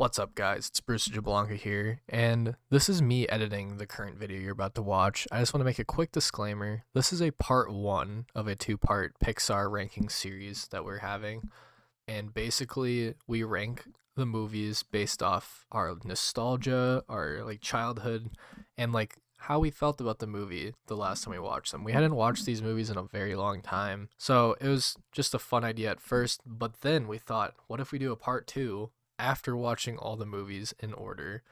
What's up, guys? It's Pt.1 here, and this is me editing the current video you're about to watch. I just want to make a quick disclaimer. This is a part 1 of a 2-part Pixar ranking series that we're having, and basically we rank the movies based off our nostalgia, our childhood, and how we felt about the movie the last time we watched them. We hadn't watched these movies in a very long time, so it was just a fun idea at first, but then we thought, what if we do a part 2 after watching all the movies in order?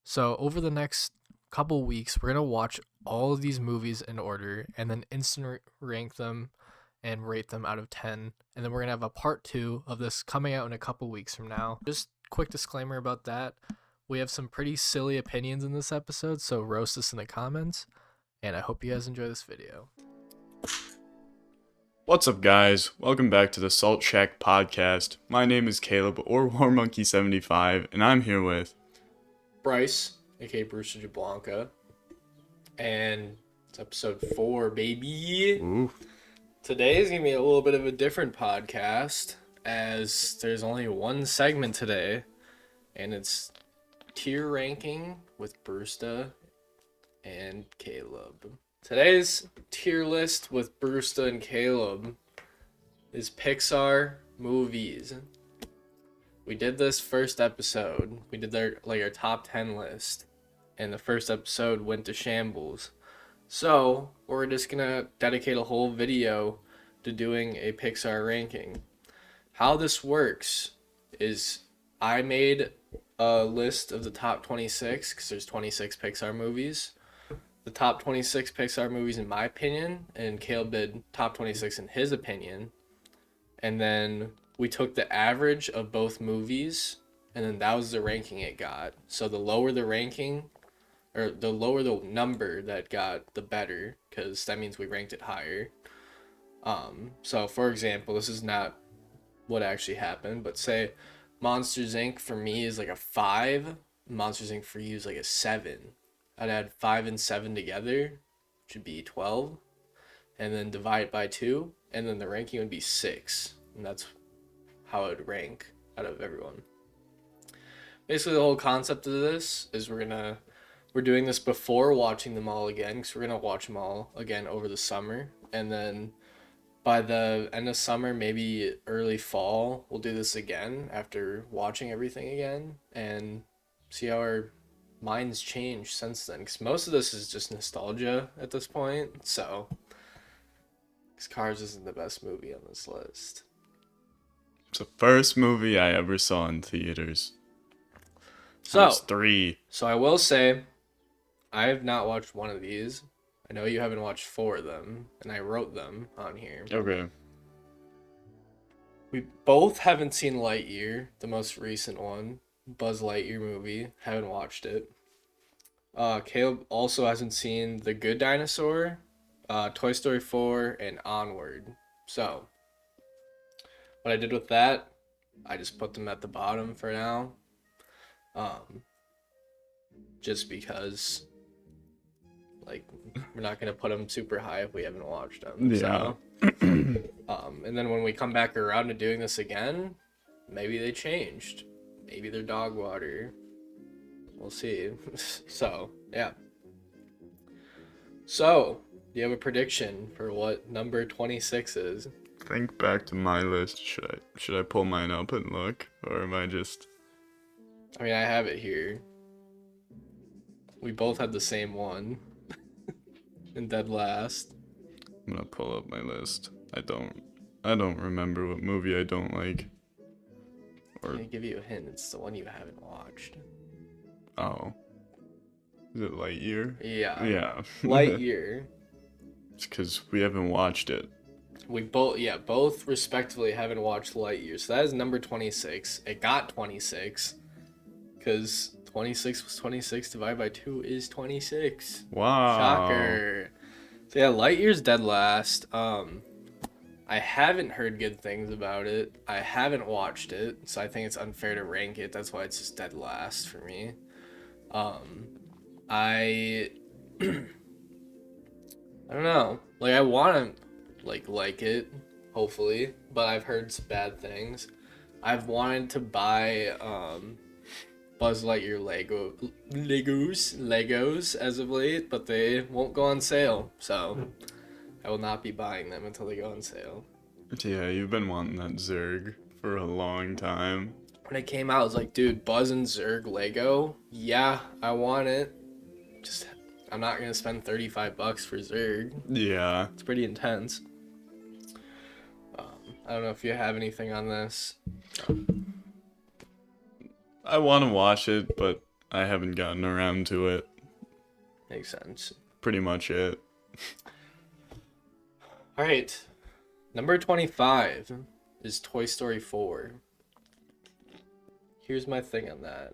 So over the next couple weeks, we're going to watch all of these movies in order and then instant rank them and rate them out of 10. And then we're going to have a part 2 of this coming out in a couple weeks from now. Just quick disclaimer about that. We have some pretty silly opinions in this episode, so roast us in the comments. And I hope you guys enjoy this video. What's up, guys? Welcome back to the Salt Shack podcast. My name is Caleb, or WarMonkey75, and I'm here with Bryce, aka Pt.1, and it's episode 4, baby. Ooh. Today is gonna be a little bit of a different podcast, as there's only one segment today, and it's tier ranking with Brewsta and Caleb. Today's tier list with Brewsta and Caleb is Pixar movies. We did this first episode. We did our top 10 list, and the first episode went to shambles. So we're just gonna dedicate a whole video to doing a Pixar ranking. How this works is I made a list of the top 26, because there's 26 Pixar movies. The top 26 Pixar movies in my opinion, and Caleb did top 26 in his opinion. And then we took the average of both movies, and then that was the ranking it got. So the lower the ranking, or the lower the number that got, the better, because that means we ranked it higher. So for example, this is not what actually happened, but say Monsters Inc. for me is like a 5, Monsters Inc. for you is like a 7. I'd add 5 and 7 together, which would be 12, and then divide it by 2, and then the ranking would be 6, and that's how it would rank out of everyone. Basically, the whole concept of this is we're doing this before watching them all again, because we're gonna watch them all again over the summer, and then by the end of summer, maybe early fall, we'll do this again after watching everything again and see how our minds changed since then, because most of this is just nostalgia at this point. So because Cars isn't the best movie on this list. It's the first movie I ever saw in theaters. So I was 3. So I will say, I have not watched one of these. I know you haven't watched 4 of them, and I wrote them on here. Okay. We both haven't seen Lightyear, the most recent one. Buzz Lightyear movie. Haven't watched it. Caleb also hasn't seen The Good Dinosaur, Toy Story 4, and Onward. So, what I did with that, I just put them at the bottom for now. Just because, we're not going to put them super high if we haven't watched them. Yeah. So, and then when we come back around to doing this again, maybe they changed. Maybe they're dog water. We'll see. So, yeah. So, do you have a prediction for what number 26 is? Think back to my list. Should I pull mine up and look, or am I just? I mean, I have it here. We both had the same one. And dead last. I'm gonna pull up my list. I don't remember what movie I don't like. Or can I give you a hint? It's the one you haven't watched. Oh. Is it Lightyear? Yeah. Yeah. Lightyear. It's because we haven't watched it. We both respectively haven't watched Lightyear. So that is number 26. It got 26. Because 26 plus 26 divided by 2 is 26. Wow. Shocker. So yeah, Lightyear's dead last. I haven't heard good things about it. I haven't watched it, so I think it's unfair to rank it. That's why it's just dead last for me. I don't know. I want to like it, hopefully, but I've heard some bad things. I've wanted to buy Buzz Lightyear Legos as of late, but they won't go on sale, so I will not be buying them until they go on sale. Yeah, you've been wanting that Zurg for a long time. When it came out, I was like, dude, Buzz and Zurg Lego? Yeah, I want it. Just, I'm not going to spend $35 for Zurg. Yeah. It's pretty intense. I don't know if you have anything on this. I want to watch it, but I haven't gotten around to it. Makes sense. Pretty much it. All right. Number 25 is Toy Story 4. Here's my thing on that.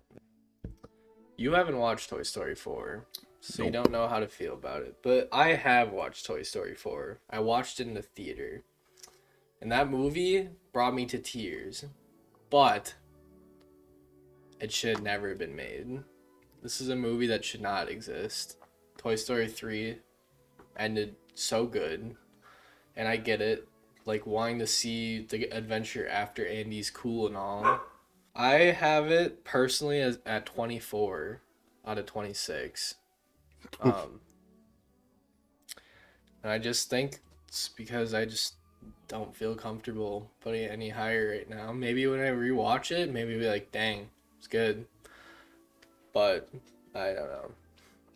You haven't watched Toy Story 4, so Nope. you don't know how to feel about it. But I have watched Toy Story 4. I watched it in the theater. And that movie brought me to tears. But it should never have been made. This is a movie that should not exist. Toy Story 3 ended so good. And I get it. Like, wanting to see the adventure after Andy's cool and all. I have it personally as at 24 out of 26. And I just think it's because I just don't feel comfortable putting it any higher right now. Maybe when I rewatch it, maybe I'll be like, dang, it's good. But I don't know.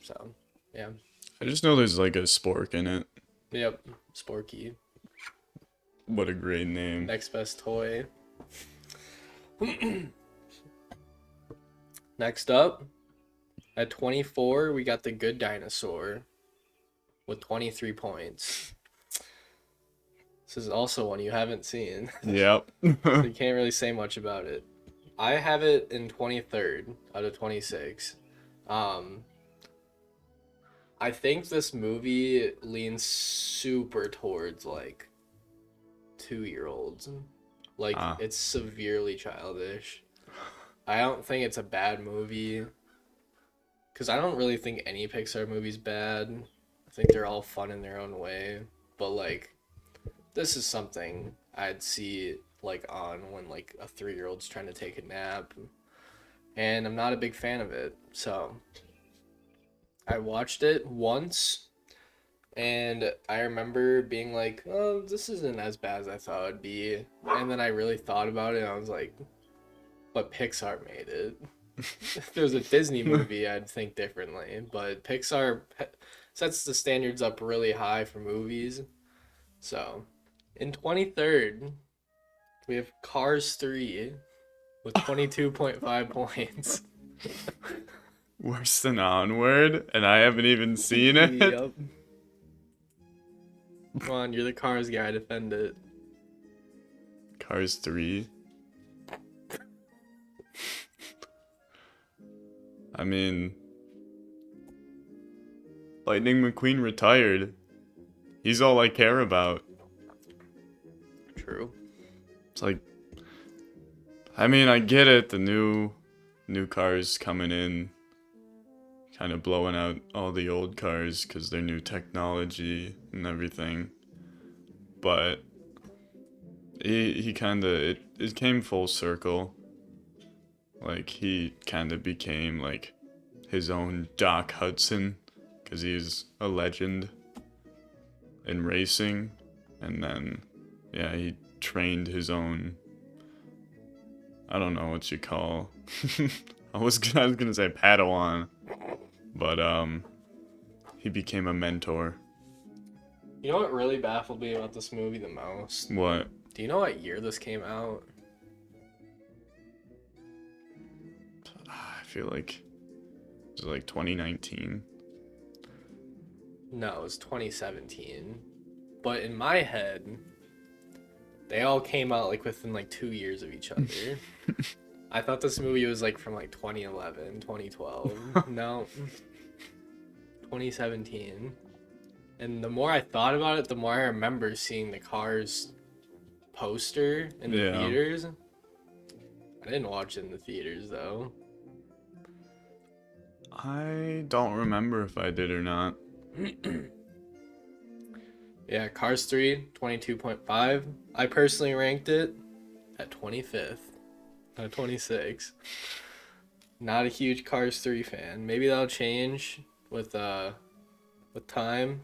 So, yeah. I just know there's like a spork in it. Yep. Sporky. What a great name. Next best toy. Next up, at 24, we got the Good Dinosaur with 23 points. This is also one you haven't seen. Yep. So you can't really say much about it. I have it in 23rd out of 26. I think this movie leans super towards like 2-year-olds. Like it's severely childish. I don't think it's a bad movie. Because I don't really think any Pixar movie's bad. I think they're all fun in their own way. But like, this is something I'd see like on when like a 3-year-old's trying to take a nap. And I'm not a big fan of it. So I watched it once. And I remember being like, oh, this isn't as bad as I thought it'd be. And then I really thought about it and I was like, but Pixar made it. If it was a Disney movie, I'd think differently. But Pixar sets the standards up really high for movies. So, in 23rd, we have Cars 3 with 22.5 points. Worse than Onward, and I haven't even seen it. Yep. Come on, you're the Cars guy, defend it. Cars 3. I mean, Lightning McQueen retired. He's all I care about. True. It's like, I mean, I get it. The new cars coming in, kind of blowing out all the old cars because they're new technology and everything. But he kind of it came full circle. Like, he kind of became, like, his own Doc Hudson, because he's a legend in racing. And then, yeah, he trained his own, I don't know what you call, I was gonna say Padawan, but, he became a mentor. You know what really baffled me about this movie the most? What? Do you know what year this came out? I feel like it was like 2019. No, it was 2017. But in my head, they all came out like within like 2 years of each other. I thought this movie was like from like 2011, 2012. No. 2017. And the more I thought about it, the more I remember seeing the Cars poster in the theaters. I didn't watch it in the theaters though. I don't remember if I did or not. Yeah, Cars 3, 22.5. I personally ranked it at 25th out of 26. Not a huge Cars 3 fan. Maybe that'll change with time.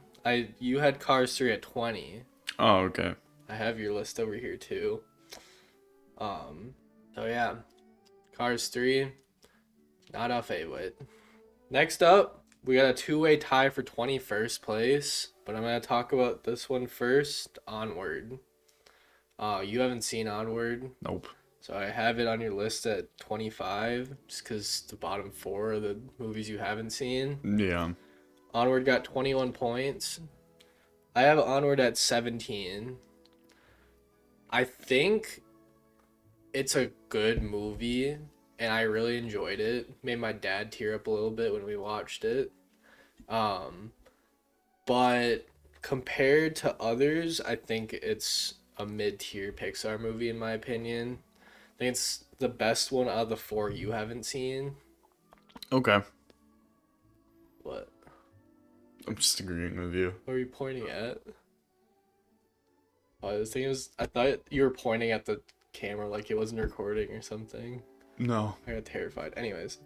You had Cars 3 at 20. Oh, okay. I have your list over here too. So yeah, Cars 3, not a favorite. Next up, we got a two-way tie for 21st place, but I'm gonna talk about this one first. Onward. You haven't seen Onward, Nope. so I have it on your list at 25, just because the bottom four are the movies you haven't seen. Yeah. Onward got 21 points. I have Onward at 17. I think it's a good movie, and I really enjoyed it. Made my dad tear up a little bit when we watched it. But compared to others, I think it's a mid-tier Pixar movie in my opinion. I think it's the best one out of the four you haven't seen. Okay. What? I'm just agreeing with you. What are you pointing at? Oh, I thought you were pointing at the camera like it wasn't recording or something. No. I got terrified. Anyways.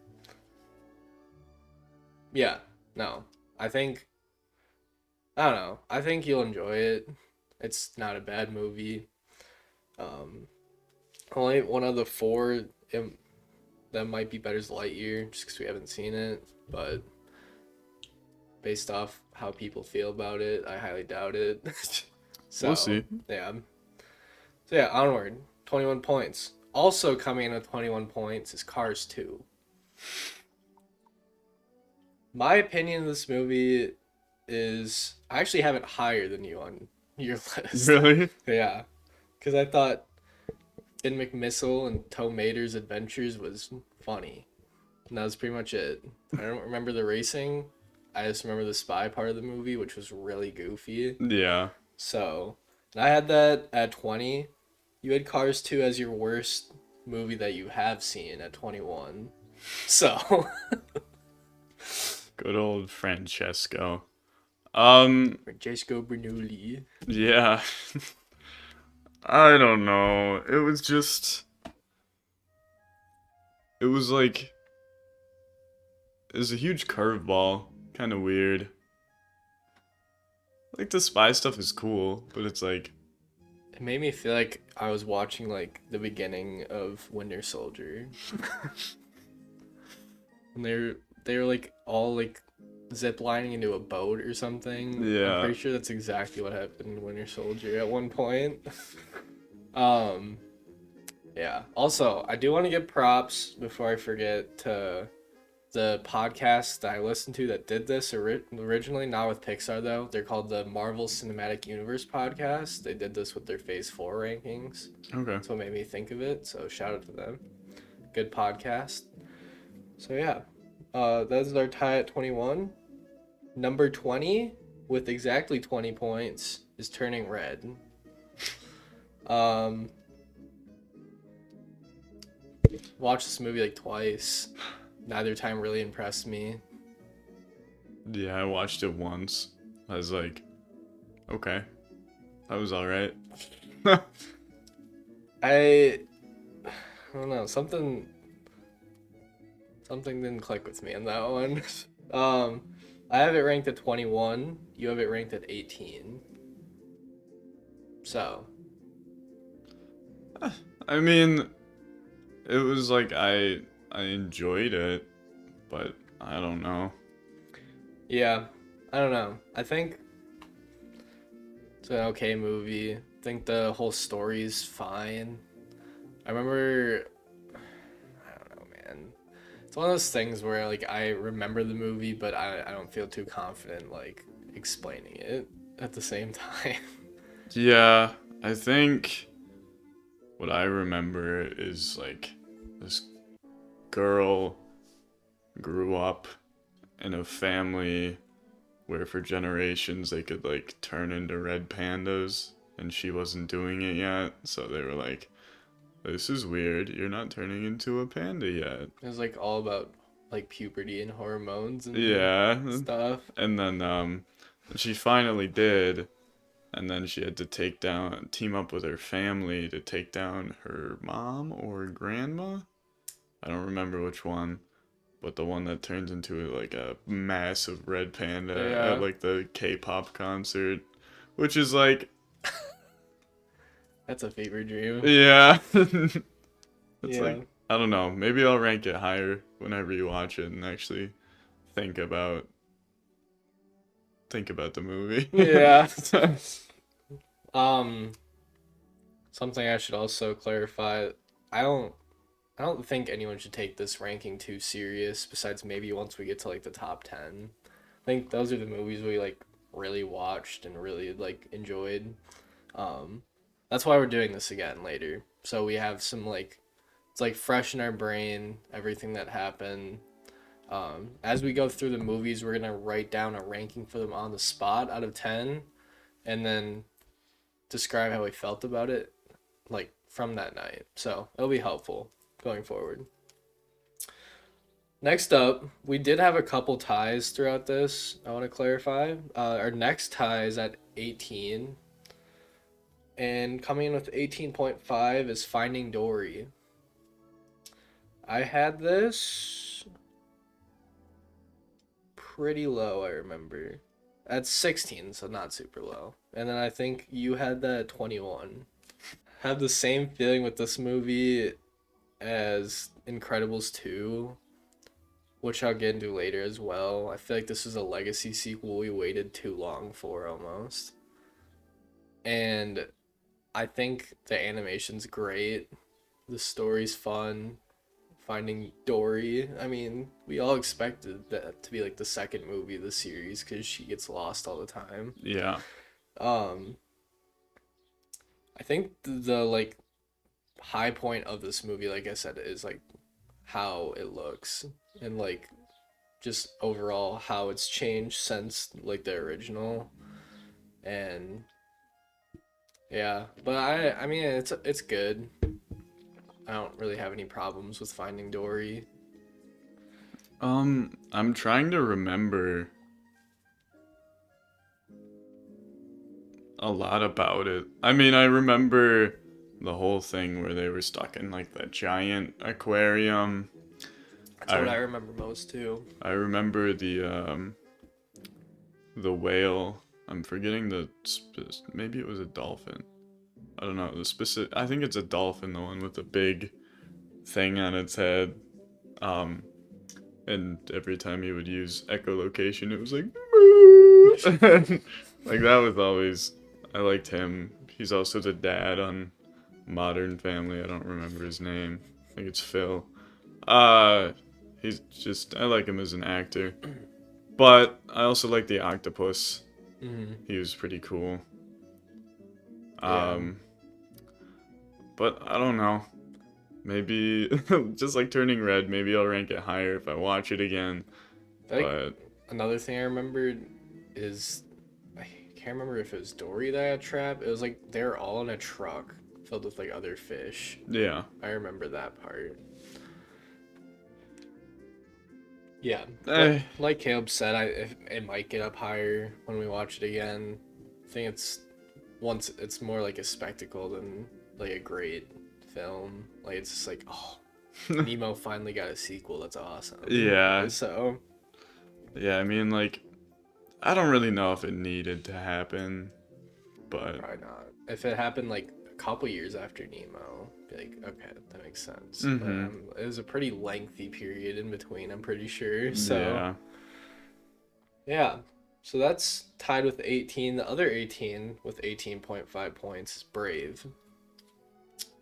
Yeah, no. I don't know. I think you'll enjoy it. It's not a bad movie. Only one of the four that might be better is Lightyear, just because we haven't seen it. But based off how people feel about it, I highly doubt it. So, We'll see. Yeah. So yeah, Onward, 21 points. Also coming in with 21 points is Cars 2. My opinion of this movie is I actually have it higher than you on your list. Really? Yeah, because I thought Finn McMissile and Tow Mater's adventures was funny. And that was pretty much it. I don't remember the racing. I just remember the spy part of the movie, which was really goofy. Yeah. So, and I had that at 20. You had Cars 2 as your worst movie that you have seen at 21. So, Good old Francesco. Francesco Bernoulli. Yeah. I don't know. It was just. It was like. It was a huge curveball. Kind of weird. Like, the spy stuff is cool, but it's like. It made me feel like I was watching like the beginning of Winter Soldier. And they were like all like zip lining into a boat or something. Yeah. I'm pretty sure that's exactly what happened in Winter Soldier at one point. Yeah. Also, I do want to give props before I forget to the podcast that I listened to that did this originally, not with Pixar though. They're called the Marvel Cinematic Universe podcast. They did this with their Phase 4 rankings. Okay. That's what made me think of it. So shout out to them. Good podcast. So yeah, that's our tie at 21. Number 20 with exactly 20 points is Turning Red. Watched this movie like twice. Neither time really impressed me. Yeah, I watched it once. I was like, okay. That was alright. I don't know, something didn't click with me on that one. I have it ranked at 21. You have it ranked at 18. So, I mean, it was like I enjoyed it, but I don't know. yeah, I don't know. I think it's an okay movie. I think the whole story's fine. I remember, I don't know, man. It's one of those things where like I remember the movie, but I don't feel too confident like explaining it at the same time. Yeah, I think what I remember is like this girl grew up in a family where for generations they could like turn into red pandas and she wasn't doing it yet, so they were like, this is weird, you're not turning into a panda yet. It was like all about like puberty and hormones and Yeah. stuff. And then she finally did, and then she had to team up with her family to take down her mom or grandma. I don't remember which one. but the one that turns into like a massive red panda Yeah. at like the K-pop concert, which is like, That's a fever dream. yeah. It's Yeah. like, I don't know. Maybe I'll rank it higher when I rewatch it and actually think about the movie. Yeah. Um, something I should also clarify. I don't I don't think anyone should take this ranking too serious, besides maybe once we get to like the top 10. I think those are the movies we like really watched and really like enjoyed. Um, that's why we're doing this again later. So we have some like it's like fresh in our brain, everything that happened. As we go through the movies, we're gonna write down a ranking for them on the spot out of 10, and then describe how we felt about it, like from that night. So it'll be helpful going forward. Next up, we did have a couple ties throughout this. I want to clarify. Our next tie is at 18, and coming in with 18.5 is Finding Dory. I had this pretty low, I remember. At 16, so not super low. And then I think you had that at 21. Have the same feeling with this movie as Incredibles 2, which I'll get into later as well. I feel like this is a legacy sequel we waited too long for almost. And I think the animation's great. The story's fun. Finding Dory. I mean, we all expected that to be like the second movie of the series because she gets lost all the time. Yeah. Um, I think the like high point of this movie, like I said, is like how it looks and like just overall how it's changed since like the original. And yeah, but I mean it's good. I don't really have any problems with Finding Dory. I'm trying to remember a lot about it. I mean, I remember the whole thing where they were stuck in like that giant aquarium. That's what I remember most too. I remember the whale. I'm forgetting maybe it was a dolphin. I don't know the specific. I think it's a dolphin, the one with the big thing on its head. And every time he would use echolocation, it was like, like that was always. I liked him. He's also the dad on Modern Family. I don't remember his name. I think it's Phil. He's just. I like him as an actor, but I also like the octopus. Mm-hmm. He was pretty cool. Yeah. But I don't know. Maybe just like Turning Red. Maybe I'll rank it higher if I watch it again. But Another thing I remembered is I can't remember if it was Dory that got trapped. It was like they're all in a truck filled with like other fish. yeah, I remember that part. Yeah, like Caleb said, it might get up higher when we watch it again. I think it's more like a spectacle than like a great film. Like it's just like, oh, Nemo finally got a sequel. That's awesome. Yeah. So Yeah, I mean, like, I don't really know if it needed to happen, but probably not. If it happened like a couple years after Nemo, be like, okay, that makes sense. But it was a pretty lengthy period in between, I'm pretty sure. So yeah. So that's tied with 18. The other 18 with 18.5 points is Brave.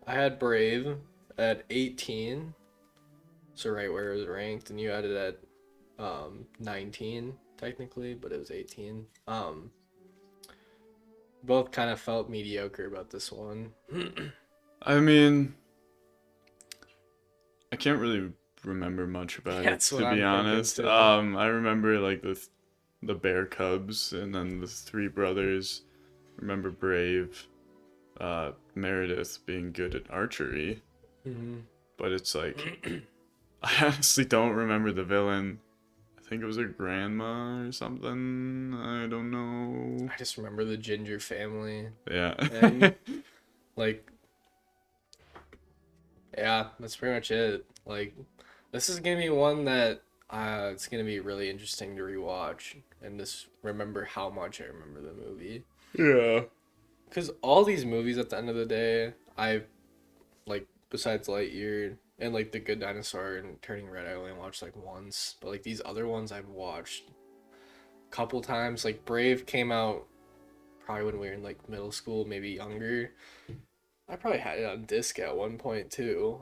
I had Brave at 18, so right where it was ranked, and you had it at 19 technically, but it was 18. Both kind of felt mediocre about this one. I mean, I can't really remember much about it, That's to what I'm be thinking honest. too. I remember like the bear cubs and then the three brothers. Remember Brave, Meredith being good at archery, but it's like I honestly don't remember the villain. I think it was her grandma or something. I don't know. I just remember the Ginger family. Yeah. And like, yeah, that's pretty much it. Like, this is gonna be one that It's gonna be really interesting to rewatch and just remember how much I remember the movie. Yeah. Because all these movies at the end of the day, I like, besides Lightyear and like The Good Dinosaur and Turning Red, I only watched like once. But like these other ones I've watched a couple times. Like Brave came out probably when we were in like middle school, maybe younger. I probably had it on disc at one point too.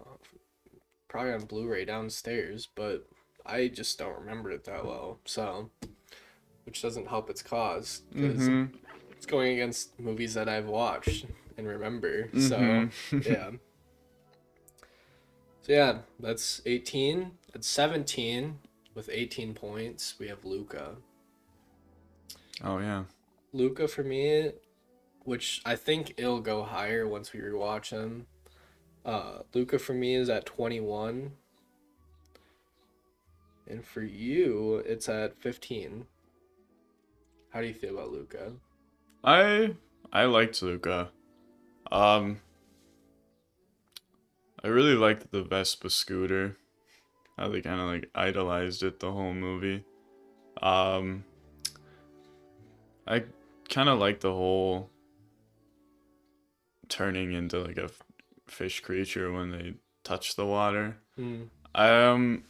Probably on Blu-ray downstairs, but I just don't remember it that well. So, which doesn't help its cause because Mm-hmm. it's going against movies that I've watched and remember. So, Mm-hmm. yeah. So yeah, that's 18. At 17 with 18 points, we have Luca. Oh yeah. Luca for me, which I think it'll go higher once we rewatch him. Luca for me is at 21. And for you, it's at 15. How do you feel about Luca? I liked Luca. Um, I really liked the Vespa scooter. How they kind of like idolized it the whole movie. Um, I kind of like the whole turning into like a fish creature when they touch the water. Mm. Um,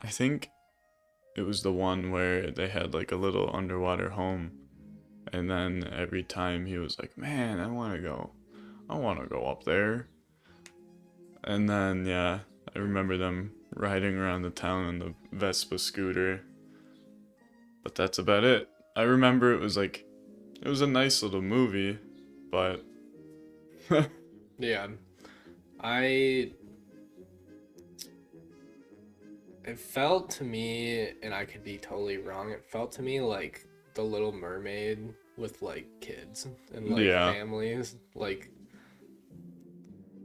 I think it was the one where they had like a little underwater home, and then every time he was like, "Man, I want to go up there." And then yeah, I remember them riding around the town on the Vespa scooter, but that's about it. I remember it was a nice little movie, but Yeah. I It felt to me, and I could be totally wrong, it felt to me like The Little Mermaid with like kids and like yeah, families. Like,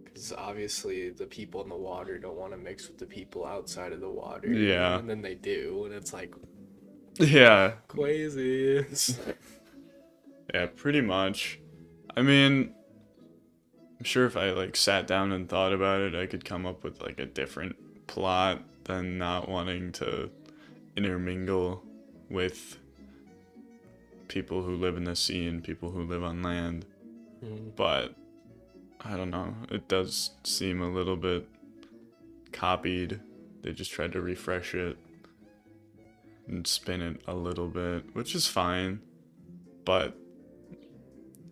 because obviously the people in the water don't want to mix with the people outside of the water. yeah, And then they do, and it's like yeah, crazy. yeah, pretty much. I mean, I'm sure if I like sat down and thought about it, I could come up with like a different plot than not wanting to intermingle with people who live in the sea and people who live on land. Mm. But I don't know. It does seem a little bit copied. They just tried to refresh it and spin it a little bit, which is fine. But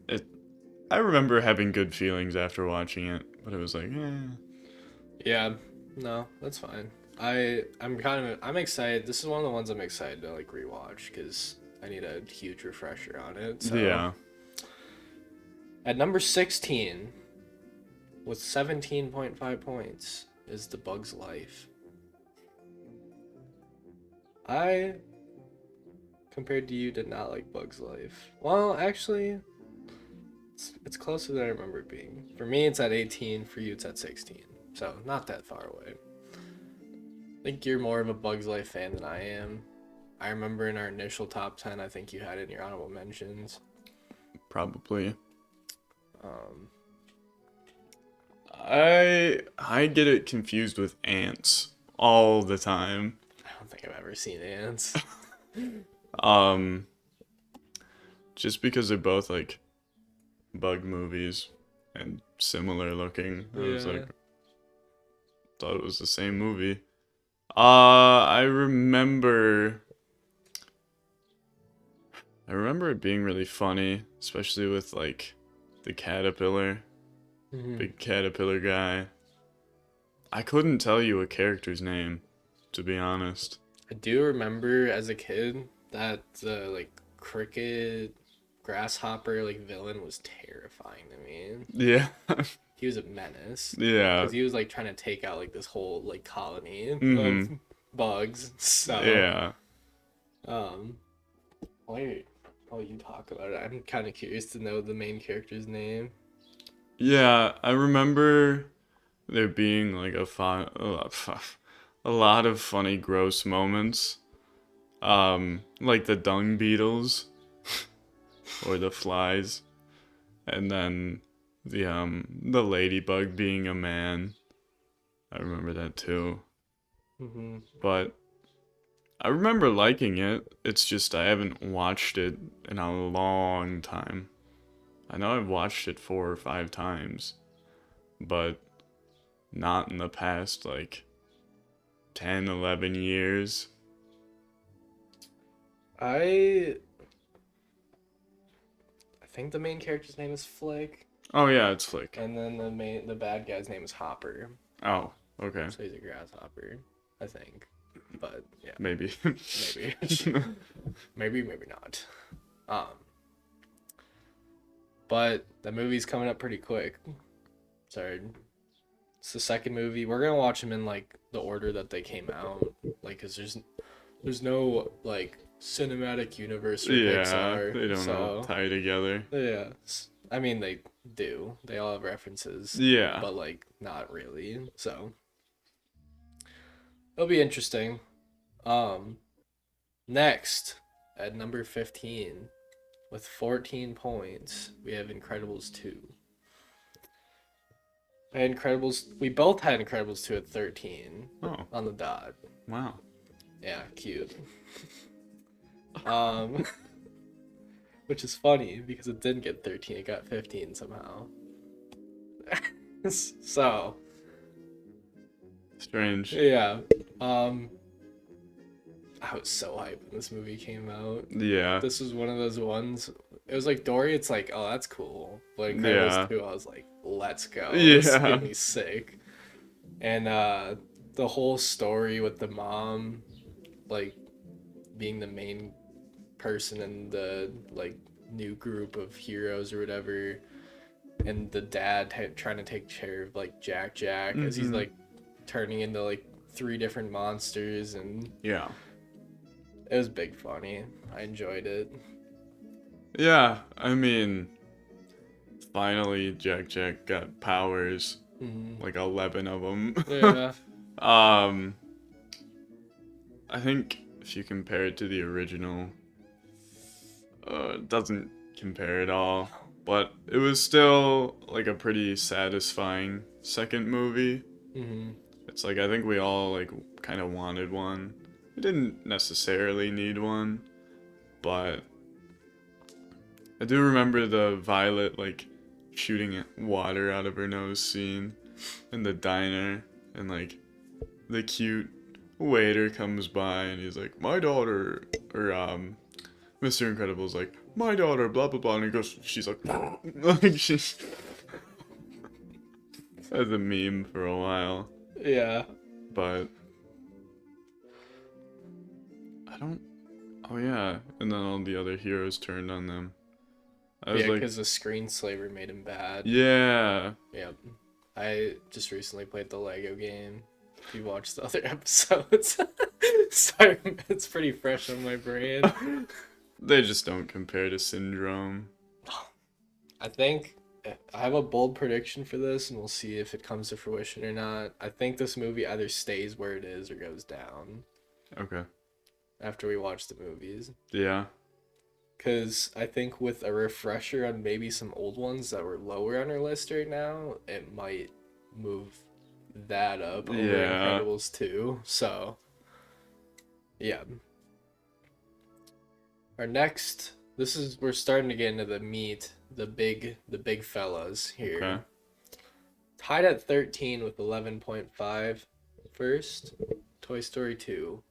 it I remember having good feelings after watching it, but it was like, Yeah, no, that's fine. I'm excited. This is one of the ones I'm excited to like rewatch because I need a huge refresher on it. So yeah. at number 16 with 17.5 points is The Bug's Life. I, compared to you, did not like Bug's Life. Well, actually, it's closer than I remember it being. For me, it's at 18. For you, it's at 16. So not that far away. I think you're more of a Bug's Life fan than I am. I remember in our initial top 10, I think you had it in your honorable mentions. Probably. Um, I get it confused with ants all the time. I don't think I've ever seen Ants. Um, just because they're both like bug movies and similar looking. I was Yeah. like, thought it was the same movie. I remember it being really funny, especially with like the caterpillar, Mhm. big caterpillar guy. I couldn't tell you a character's name, to be honest. I do remember as a kid that the like cricket grasshopper like villain was terrifying to me. Yeah. He was a menace Yeah. because he was like trying to take out like this whole like colony of Mhm. bugs. So, Yeah. um, wait, while you talk about it, I'm kind of curious to know the main character's name. Yeah, I remember there being like a lot of funny gross moments. Like the dung beetles or the flies, and then the ladybug being a man. I remember that too. Mm-hmm. But I remember liking it. It's just I haven't watched it in a long time. I know I've watched it 4 or 5 times, but not in the past like 10, 11 years. I think the main character's name is Flick, Oh yeah, it's Flick. and then the bad guy's name is Hopper. Oh, okay. So he's a grasshopper, I think. But yeah, Maybe. maybe, maybe not. Um, but the movie's coming up pretty quick. Sorry, it's the second movie. We're gonna watch them in like the order that they came out, like, cause there's no like cinematic universe for Yeah, Pixar, they don't all so tie together. yeah. I mean, they do. They all have references, Yeah. but like not really. So it'll be interesting. Next at number 15 with 14 points, we have Incredibles 2. We both had Incredibles 2 at 13 on the dot. Wow. Yeah, cute. Which is funny because it didn't get 13, it got 15 somehow. So, strange. yeah. I was so hyped when this movie came out. Yeah. This was one of those ones. It was like Dory, it's like, oh, that's cool. But Incredibles 2, I was like, let's go. This is gonna be sick. And the whole story with the mom, like, being the main person in the, like, new group of heroes or whatever, and the dad trying to take care of, like, Jack as he's, like, turning into, like, 3 different monsters, and yeah, it was big funny. I enjoyed it. Yeah, I mean, finally Jack got powers, like 11 of them. Yeah. I think if you compare it to the original, it doesn't compare at all. But it was still like a pretty satisfying second movie. It's like I think we all like kind of wanted one. We didn't necessarily need one, but I do remember the Violet like shooting water out of her nose scene in the diner, and like the cute waiter comes by and he's like, my daughter, or Mr. Incredible's like, my daughter, blah blah blah, and he goes, she's like, like she's as a meme for a while. Yeah. But I don't. Oh yeah, and then all the other heroes turned on them. Yeah, because the screenslaver made him bad. Yeah. Yep. I just recently played the Lego game. If you watched the other episodes, sorry, it's pretty fresh on my brain. They just don't compare to Syndrome. I think I have a bold prediction for this, and we'll see if it comes to fruition or not. I think this movie either stays where it is or goes down. Okay. After we watch the movies. Yeah. Because I think with a refresher on maybe some old ones that were lower on our list right now, it might move that up over Incredibles 2. So, yeah. Our next, we're starting to get into the meat, the big fellas here. Okay. Tied at 13 with 11.5. First, Toy Story 2.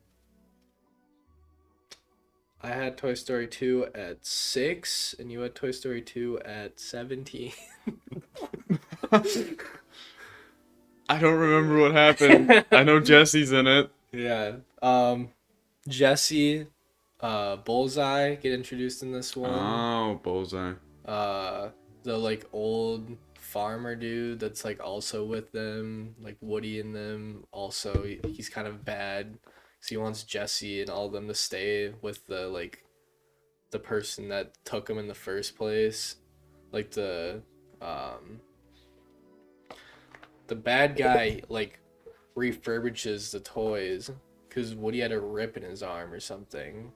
I had Toy Story 2 at 6, and you had Toy Story 2 at 17. I don't remember what happened. I know Jesse's in it. Yeah. Jesse, Bullseye get introduced in this one. Oh, Bullseye. The like old farmer dude that's like also with them, like Woody and them. Also, he's kind of bad. So he wants Jesse and all of them to stay with the person that took him in the first place. Like the bad guy like refurbishes the toys because Woody had a rip in his arm or something,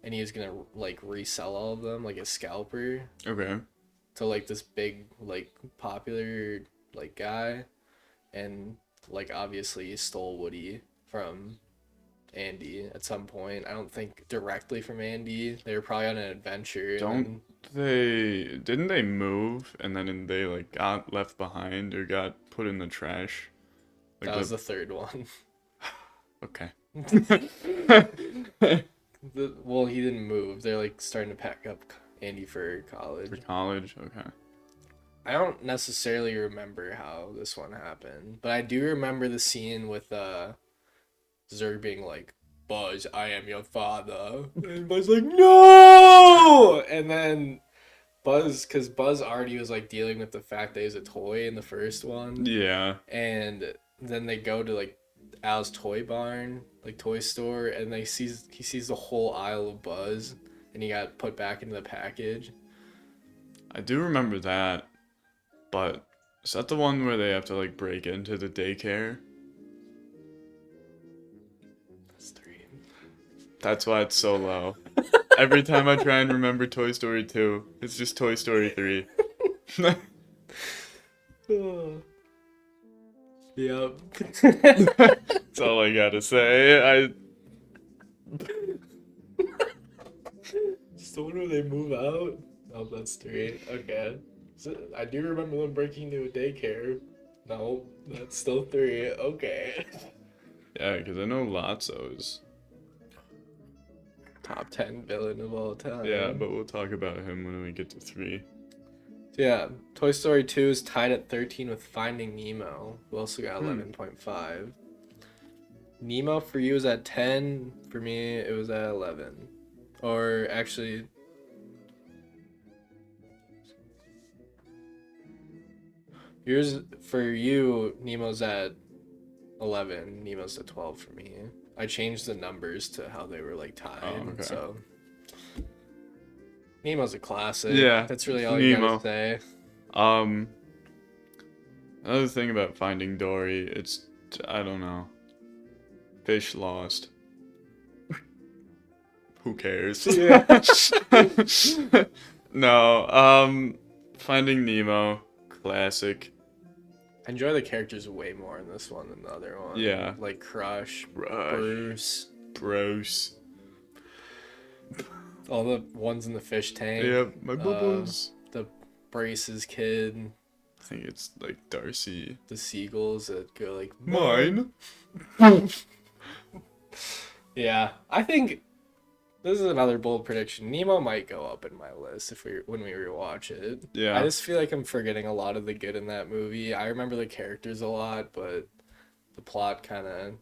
and he was gonna like resell all of them like a scalper. Okay. To like this big like popular like guy, and like obviously stole Woody from Andy at some point. I don't think directly from Andy. They were probably on an adventure. Don't they? Didn't they move and then they like got left behind or got put in the trash? Like That was the third one. Okay. Well, he didn't move. They're like starting to pack up Andy for For college. college, okay. I don't necessarily remember how this one happened, but I do remember the scene with Zurg being like, "Buzz, I am your father," and Buzz like, "No!" And then because Buzz already was like dealing with the fact that he was a toy in the first one, Yeah. and then they go to like Al's toy barn, like toy store, and he sees the whole aisle of Buzz, and he got put back into the package. I do remember that, but is that the one where they have to like break into the daycare? That's 3. That's why it's so low. Every time I try and remember Toy Story 2, it's just Toy Story 3. Yep. That's all I gotta say. It's the one where they move out. Oh, that's 3. Okay. So, I do remember them breaking into a daycare. No, that's still 3. Okay. Yeah, because I know Lotso's. Top 10 villain of all time. Yeah, but we'll talk about him when we get to 3. Yeah, Toy Story 2 is tied at 13 with Finding Nemo, who also got 11.5. Nemo for you is at 10. For me, it was at 11. Or actually, yours for you, Nemo's at 11. Nemo's at 12 for me. I changed the numbers to how they were like tied. Oh, okay. So Nemo's a classic. Yeah, That's really all you Nemo. gotta say. Another thing about Finding Dory, it's, I don't know. Fish lost. Who cares? Yeah. No, Finding Nemo, classic. I enjoy the characters way more in this one than the other one. Yeah. Like Crush, Bruce. all the ones in the fish tank. Yep, my bubbles. The Brace's kid. I think it's like Darcy. The seagulls that go like Mine. Yeah, I think this is another bold prediction. Nemo might go up in my list when we rewatch it. Yeah. I just feel like I'm forgetting a lot of the good in that movie. I remember the characters a lot, but the plot kind of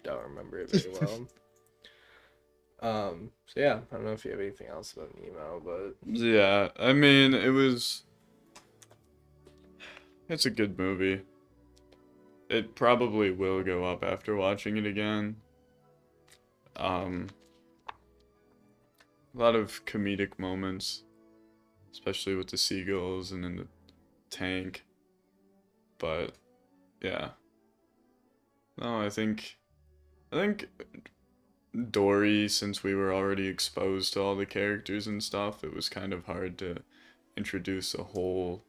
don't remember it very well. So yeah, I don't know if you have anything else about Nemo, but Yeah, I mean, it's a good movie. It probably will go up after watching it again. A lot of comedic moments, especially with the seagulls and in the tank. But yeah. No, I think Dory, since we were already exposed to all the characters and stuff, it was kind of hard to introduce a whole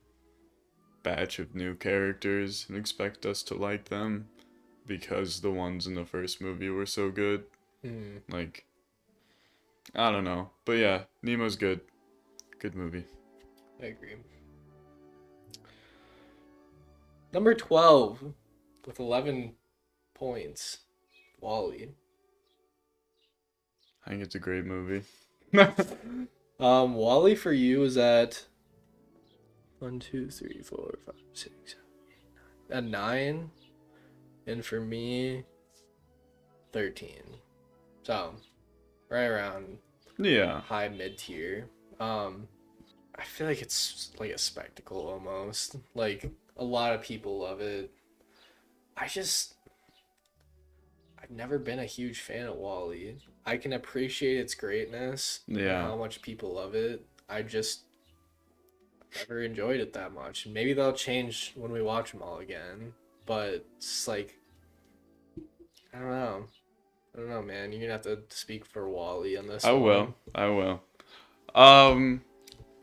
batch of new characters and expect us to like them because the ones in the first movie were so good. Like, I don't know. But yeah, Nemo's good. Good movie. I agree. Number 12 with 11 points, Wall-E. I think it's a great movie. Wall-E for you is at 1, 2, 3, 4, 5, 6, 7, 8, 9. At 9. And for me, 13. So, right around Yeah. high mid-tier. I feel like it's like a spectacle almost. Like, a lot of people love it. I've never been a huge fan of Wall-E. I can appreciate its greatness and Yeah. how much people love it. I just never enjoyed it that much. Maybe that'll change when we watch them all again. But it's like, I don't know. I don't know, man. You're gonna have to speak for Wall-E on this I one. will.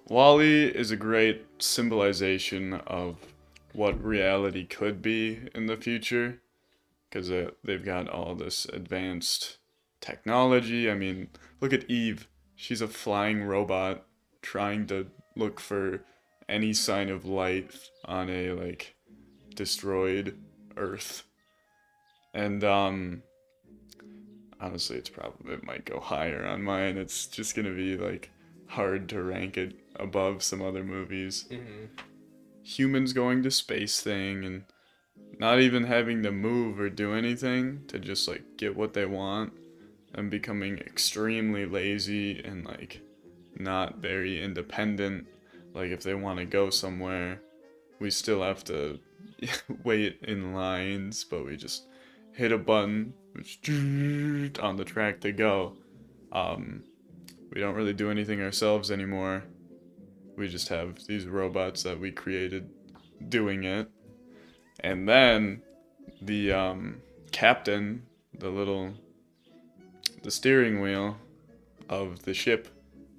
Wall-E is a great symbolization of what reality could be in the future, because they've got all this advanced technology. I mean, look at Eve. She's a flying robot trying to look for any sign of life on a like destroyed Earth. And honestly, it might go higher on mine. It's just gonna be like hard to rank it above some other movies. Humans going to space thing and not even having to move or do anything to just like get what they want, and becoming extremely lazy and like not very independent. Like if they want to go somewhere, we still have to wait in lines, but we just hit a button, which on the track to go. We don't really do anything ourselves anymore. We just have these robots that we created doing it. And then the captain, the steering wheel of the ship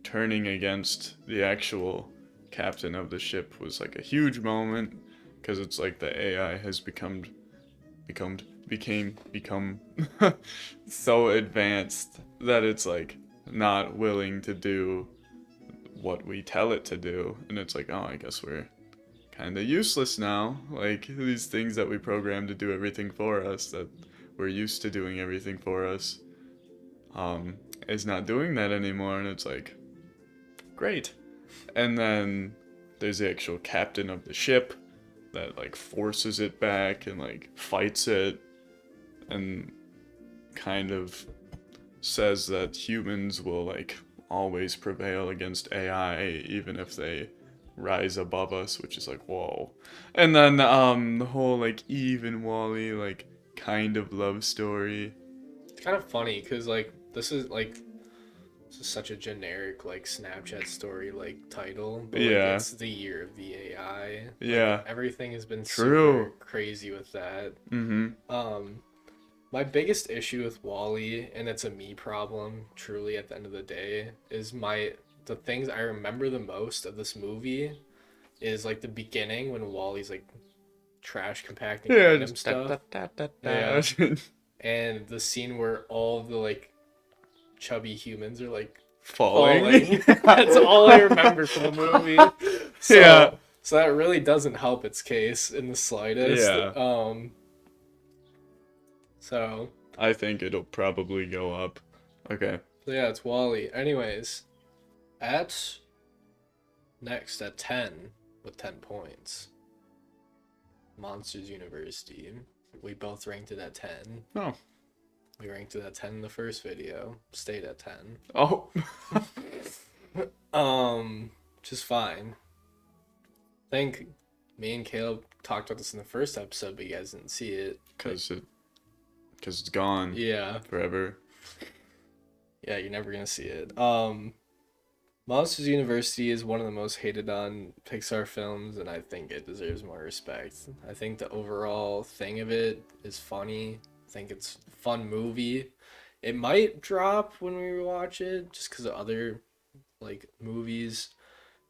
turning against the actual captain of the ship was like a huge moment, because it's like the AI has become so advanced that it's like not willing to do what we tell it to do, and it's like, oh, I guess we're kind of useless now. Like these things that we programmed to do everything for us, that we're used to doing everything for us, is not doing that anymore, and it's like, great. And then there's the actual captain of the ship that like forces it back and like fights it, and kind of says that humans will like always prevail against AI even if they rise above us, which is like, whoa. And then the whole like Eve and Wally like kind of love story. It's kind of funny because like this is such a generic like Snapchat story like title, but like Yeah. it's the year of the AI. Like, Yeah. everything has been True. super crazy with that. Mm-hmm. My biggest issue with Wall-E, and it's a me problem, truly at the end of the day, is the things I remember the most of this movie is like the beginning when Wall-E's like trash compacting random stuff. Yeah. And the scene where all the like chubby humans are like falling. That's all I remember from the movie. So, Yeah. so that really doesn't help its case in the slightest. Yeah. So I think it'll probably go up. Okay. So yeah, it's Wall-E. Anyways, next at 10 with 10 points. Monsters University. We both ranked it at 10. Oh. We ranked it at 10 in the first video. Stayed at 10. Oh. Just fine. I think me and Caleb talked about this in the first episode, but you guys didn't see it. Because it's gone. Yeah. Forever. Yeah, you're never gonna see it. Monsters University is one of the most hated on Pixar films, and I think it deserves more respect. I think the overall thing of it is funny. I think it's a fun movie. It might drop when we watch it just because of other like movies,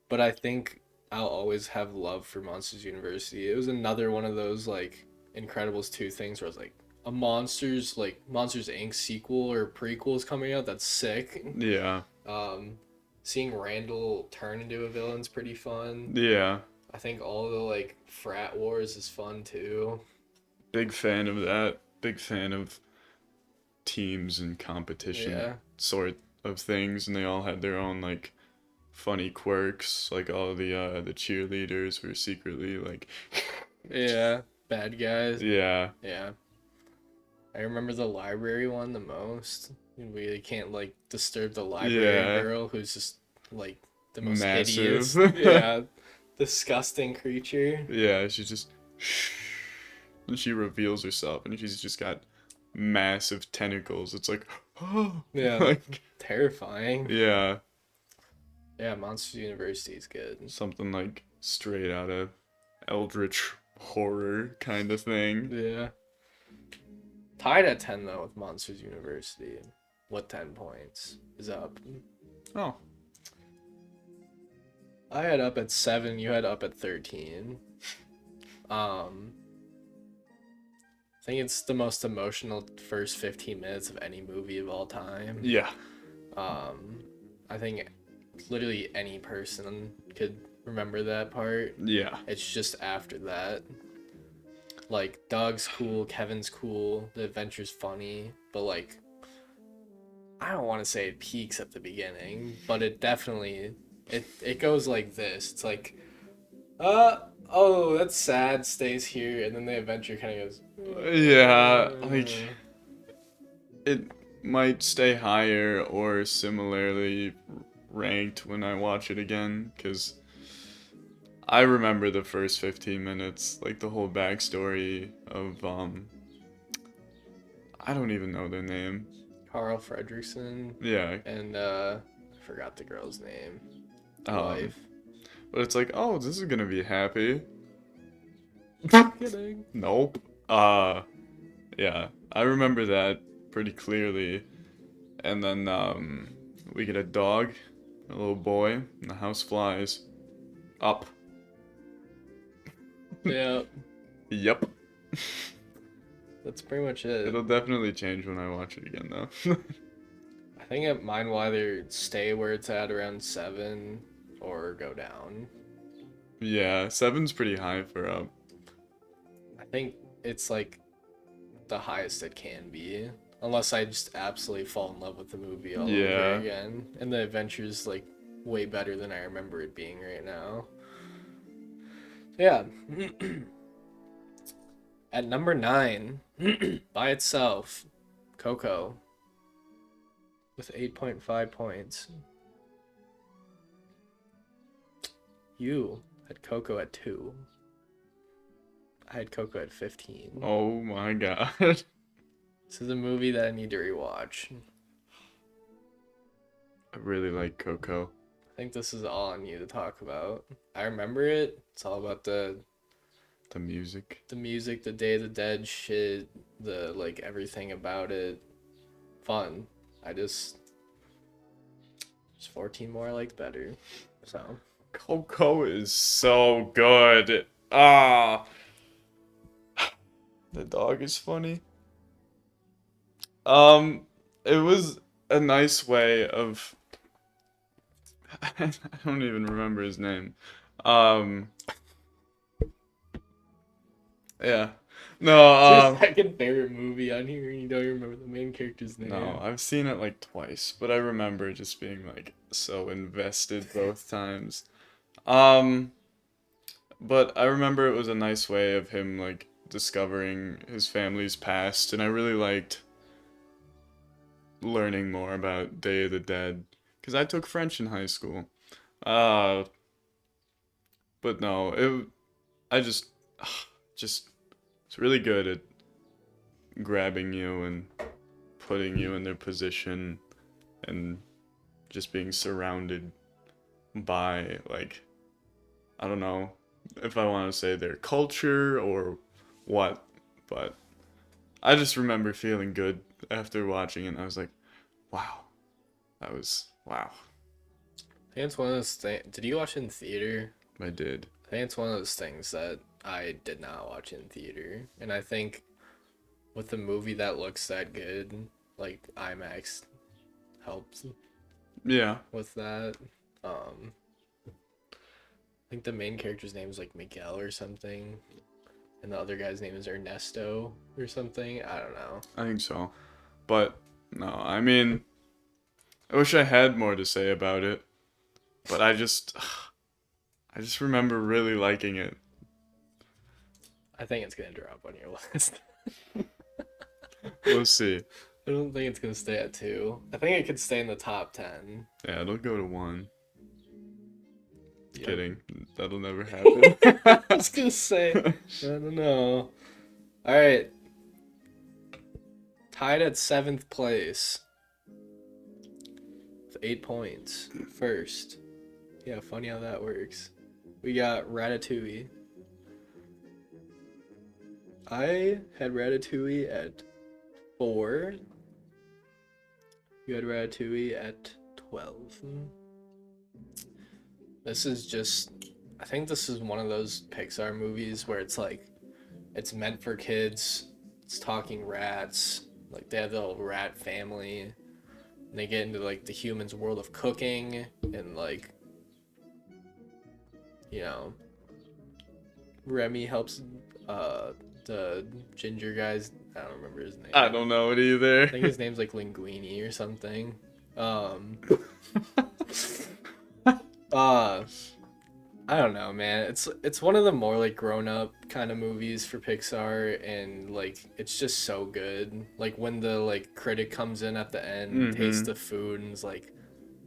but I think I'll always have love for Monsters University. It was another one of those like Incredibles 2 things where it's like a Monsters Inc. sequel or prequel is coming out. That's sick. Yeah. Seeing Randall turn into a villain's pretty fun. Yeah. I think all the like frat wars is fun too. Big fan of that. Big fan of teams and competition sort of things, and they all had their own like funny quirks. Like all the cheerleaders were secretly like bad guys. Yeah. I remember the library one the most. We can't like disturb the library girl who's just like the most massive, hideous, disgusting creature. Yeah, she just and she reveals herself, and she's just got massive tentacles. It's like, oh, like terrifying. Yeah. Yeah, Monsters University is good. Something like straight out of eldritch horror kind of thing. Yeah. Tied at 10 though with Monsters University. What 10 points is up? Oh. I had up at 7, you had up at 13. I think it's the most emotional first 15 minutes of any movie of all time. Yeah. I think literally any person could remember that part. Yeah. It's just after that. Like, Doug's cool, Kevin's cool, the adventure's funny, but like, I don't want to say it peaks at the beginning, but it definitely, it goes like this. It's like, oh, that's sad, stays here, and then the adventure kind of goes, Yeah, like, it might stay higher or similarly ranked when I watch it again, because I remember the first 15 minutes, like the whole backstory of, I don't even know their name. Carl Fredrickson, Yeah. and I forgot the girl's name. Wife. But it's like, oh, this is gonna be happy. Kidding. Nope. Yeah, I remember that pretty clearly. And then, we get a dog, a little boy, and the house flies up. Yeah, Yep. that's pretty much it. It'll definitely change when I watch it again, though. I think mine will either stay where it's at around 7 or go down. Yeah, 7's pretty high for up. I think it's like the highest it can be. Unless I just absolutely fall in love with the movie all over again. And the adventure's like way better than I remember it being right now. Yeah. At number 9, by itself, Coco. With 8.5 points. You had Coco at 2. I had Coco at 15. Oh my god. This is a movie that I need to rewatch. I really like Coco. I think this is all on you to talk about. I remember it. It's all about the music. the music, the Day of the Dead shit, the like everything about it. Fun. Just 14 more I liked better. So Coco is so good. Ah. The dog is funny. It was a nice way of I don't even remember his name. Yeah. No, it's your second favorite movie on here and you don't even remember the main character's name. no, I've seen it like twice, but I remember just being like so invested both times. But I remember it was a nice way of him like discovering his family's past, and I really liked learning more about Day of the Dead because I took French in high school. But no, I just it's really good at grabbing you and putting you in their position and just being surrounded by like I don't know if I want to say their culture or what, but I just remember feeling good after watching it. And I was like, wow, wow. I think it's one of those things. Did you watch it in theater? I did. I think it's one of those things that I did not watch in theater. And I think with a movie that looks that good, like IMAX helps Yeah. with that. I think the main character's name is like Miguel or something. And the other guy's name is Ernesto or something. I don't know. I think so. But no, I mean, I wish I had more to say about it. But I just remember really liking it. I think it's gonna drop on your list. We'll see. I don't think it's gonna stay at 2. I think it could stay in the top 10. Yeah, it'll go to 1. Yep. Kidding. That'll never happen. I was gonna say, I don't know. Alright. Tied at 7th place. With 8 points. First. Yeah, funny how that works. We got Ratatouille. I had Ratatouille at 4. You had Ratatouille at 12. This is just I think this is one of those Pixar movies where it's like it's meant for kids. It's talking rats. Like they have the little rat family. And they get into like the humans' world of cooking and like you know Remy helps the ginger guy's I don't remember his name. I don't know it either. I think his name's like Linguini or something. I don't know, man. It's one of the more like grown up kind of movies for Pixar, and like it's just so good. Like when the like critic comes in at the end, tastes the food, and is like,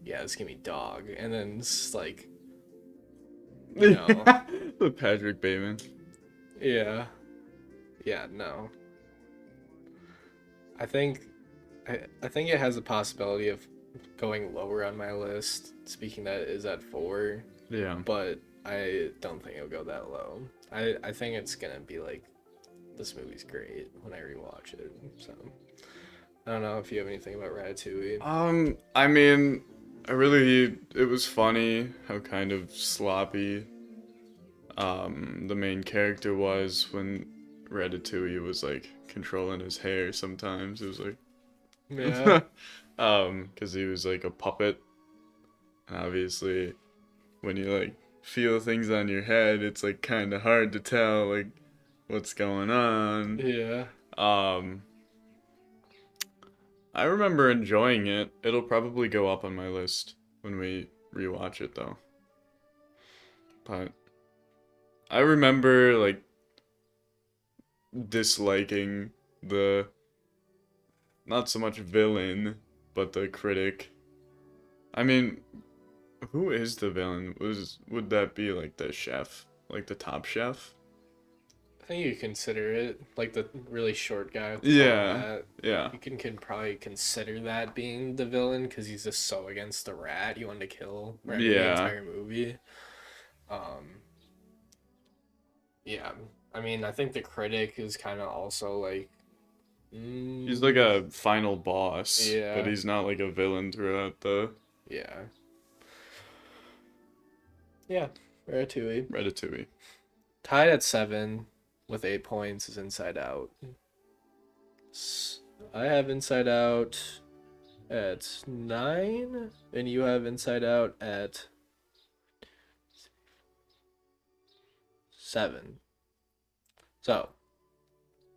"Yeah, it's gonna be dog," and then it's like, you know, The Patrick Bateman. yeah, yeah, no. I think, I think it has a possibility of going lower on my list. Speaking that it is at 4, Yeah. but I don't think it'll go that low. I think it's gonna be like this movie's great when I rewatch it. So I don't know if you have anything about Ratatouille. I mean, it was funny how kind of sloppy the main character was when Ratatouille was like controlling his hair sometimes. It was like Yeah. because he was like a puppet. And obviously when you like feel things on your head, it's like kind of hard to tell like what's going on. Yeah. I remember enjoying it. It'll probably go up on my list when we rewatch it though. But I remember like disliking the not so much villain, but the critic. I mean, who is the villain? Would that be like the chef, like the top chef? I think you consider it like the really short guy with the Yeah, hat. yeah, You can probably consider that being the villain because he's just so against the rat. You wanted to kill Remy the yeah. entire movie. Yeah. I mean, I think the critic is kind of also like. He's like a final boss, Yeah. but he's not like a villain throughout the Yeah. Yeah. Ratatouille. Ratatouille. Tied at 7 with 8 points is Inside Out. I have Inside Out at 9, and you have Inside Out at 7. So,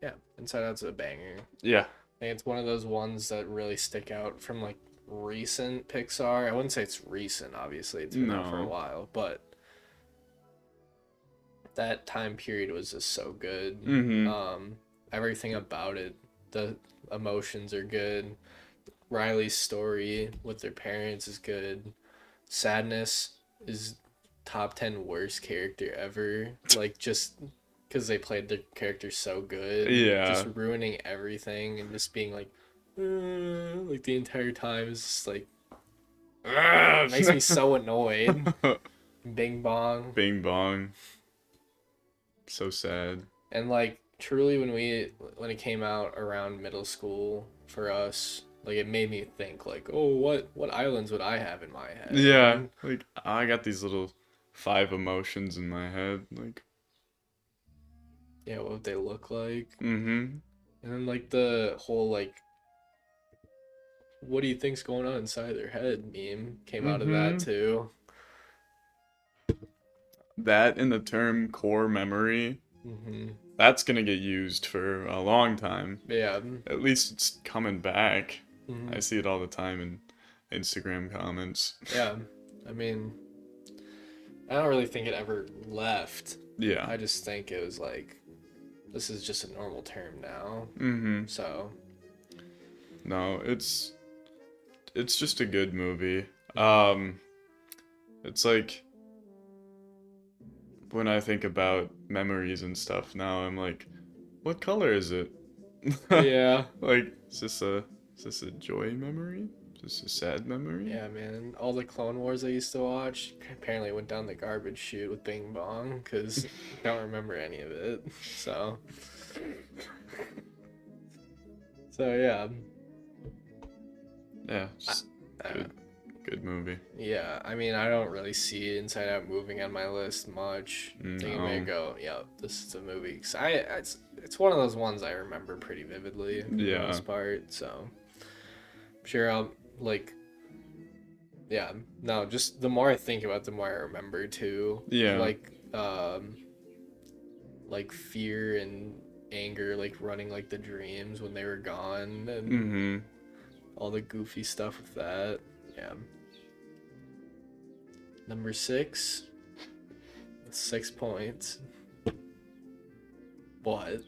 yeah, Inside Out's a banger. Yeah. I think it's one of those ones that really stick out from like recent Pixar. I wouldn't say it's recent, obviously. It's been out for a No. while, but that time period was just so good. Mm-hmm. Everything about it, the emotions are good. Riley's story with their parents is good. Sadness is top 10 worst character ever. Like just because they played the character so good. Yeah. Just ruining everything and just being like the entire time is just like it makes me so annoyed. Bing bong. Bing bong. So sad. And like truly when it came out around middle school for us, like it made me think like, oh, what islands would I have in my head? Yeah. Like I got these little 5 emotions in my head. Like. Yeah, what would they look like? Mm-hmm. And then like the whole like what do you think's going on inside their head meme came out of that too. That and the term core memory. That's gonna get used for a long time. Yeah. At least it's coming back. Mhm. I see it all the time in Instagram comments. Yeah. I mean, I don't really think it ever left. Yeah. I just think it was like, this is just a normal term now. Mm-hmm. So. No, it's just a good movie. It's like when I think about memories and stuff now, I'm like, what color is it? Yeah. Like, is this a joy memory? Is this a sad memory? Yeah, man. All the Clone Wars I used to watch apparently went down the garbage chute with Bing Bong because I don't remember any of it. So yeah. Yeah, just good good movie. Yeah, I mean, I don't really see Inside Out moving on my list much. I think I may No. go, yeah, this is a movie. 'Cause it's one of those ones I remember pretty vividly for the Yeah. most part. So, I'm sure I'll, like, yeah, no, just the more I think about it, the more I remember too. Yeah. Like fear and anger, like running like the dreams when they were gone, and Mm-hmm. all the goofy stuff with that. Yeah. Number 6. 6 points. What?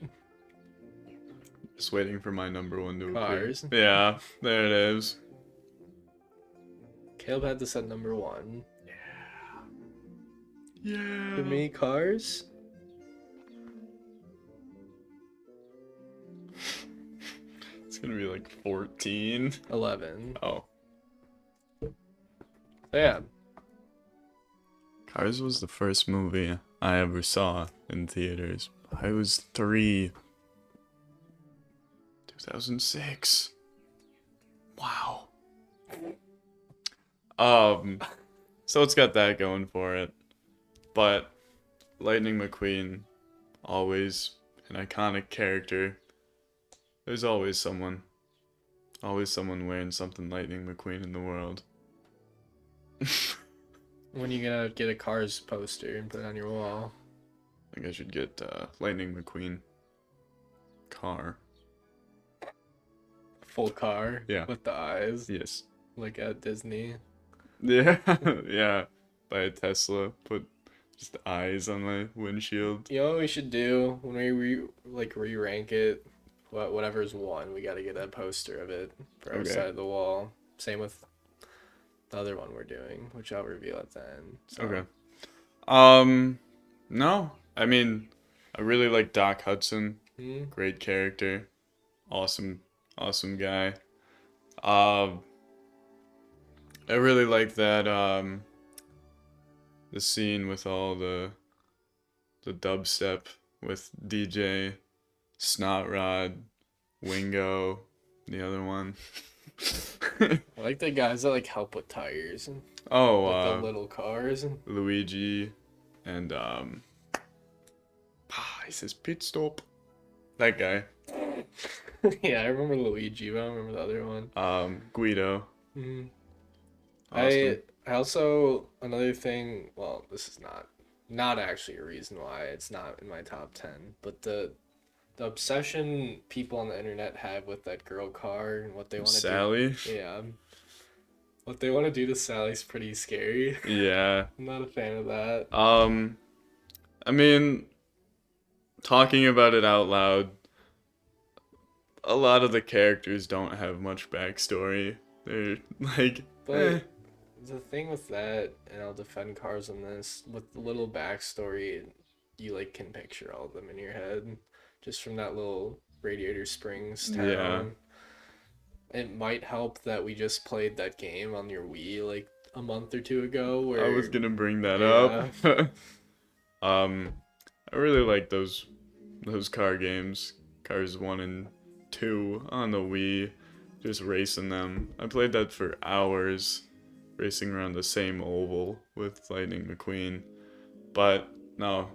Just waiting for my number one to appear. Cars. Yeah, there it is. Caleb had this at number 1. Yeah. For me, Cars. It's gonna be like 14. 11. Oh. So yeah. Cars was the first movie I ever saw in theaters. I was 3. 2006. Wow. So it's got that going for it. But Lightning McQueen, always an iconic character. There's always someone wearing something Lightning McQueen in the world. When you gonna get a Cars poster and put it on your wall? I think I should get Lightning McQueen car. Full car. Yeah. With the eyes. Yes. Like at Disney. Yeah. Yeah. Buy a Tesla. Put just eyes on my windshield. You know what we should do when we re-rank it? Whatever's 1, we gotta get a poster of it for our Okay. side of the wall. Same with the other one we're doing, which I'll reveal at the end. So. Okay. No. I mean, I really like Doc Hudson. Great character. Awesome guy. I really like that the scene with all the dubstep with DJ, Snotrod, Wingo, the other one. I like the guys that like help with tires and with the little cars. Luigi and he says pit stop. That guy. Yeah, I remember Luigi, but I don't remember the other one. Guido. Mhm. Awesome. I also, another thing, well, this is not actually a reason why it's not in my top 10, but the obsession people on the internet have with that girl car and what they want to do. Sally. Yeah. What they want to do to Sally's pretty scary. Yeah. I'm not a fan of that. I mean, talking about it out loud, a lot of the characters don't have much backstory. They're like, But the thing with that, and I'll defend Cars on this, with the little backstory, you like can picture all of them in your head, just from that little Radiator Springs town. Yeah. It might help that we just played that game on your Wii like a month or 2 ago. Where I was gonna bring that up. I really like those car games, Cars 1 and 2 on the Wii, just racing them. I played that for hours, racing around the same oval with Lightning McQueen. But no,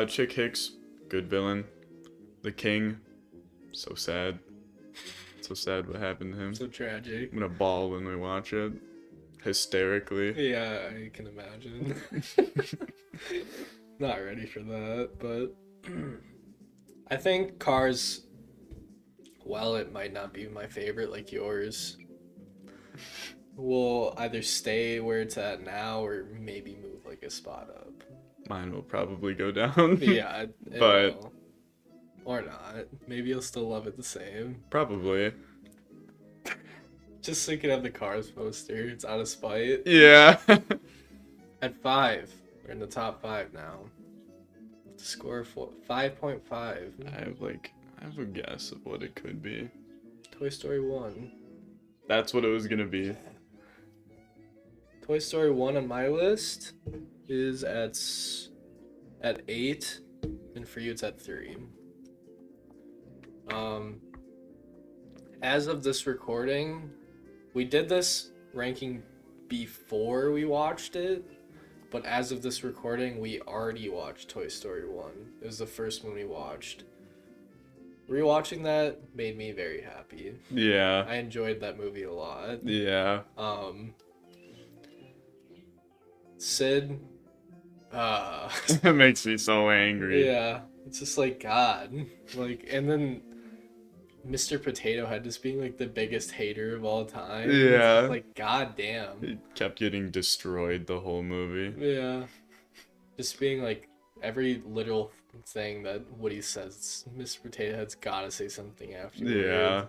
Chick Hicks, good villain. The King, so sad. So sad what happened to him. So tragic. I'm gonna bawl when we watch it, hysterically. Yeah, I can imagine. Not ready for that, but I think Cars, while it might not be my favorite like yours, will either stay where it's at now or maybe move like a spot up. Mine will probably go down. Yeah, it But- will. Or not. Maybe you'll still love it the same. Probably. Just so you can have the Cars poster. It's out of spite. Yeah. At 5. We're in the top 5 now. Score 5.5. I have a guess of what it could be. Toy Story 1. That's what it was gonna be. Toy Story 1 on my list is at 8, and for you it's at 3. As of this recording, we did this ranking before we watched it, but as of this recording, we already watched Toy Story 1. It was the first one we watched. Rewatching that made me very happy. Yeah. I enjoyed that movie a lot. Yeah. Sid, It makes me so angry. yeah, it's just like, God. Like, and then Mr. Potato Head just being like the biggest hater of all time. Yeah. It's like, God damn. It kept getting destroyed the whole movie. Yeah. Just being like, every literal thing that Woody says, Mr. Potato Head's gotta say something afterwards. Yeah.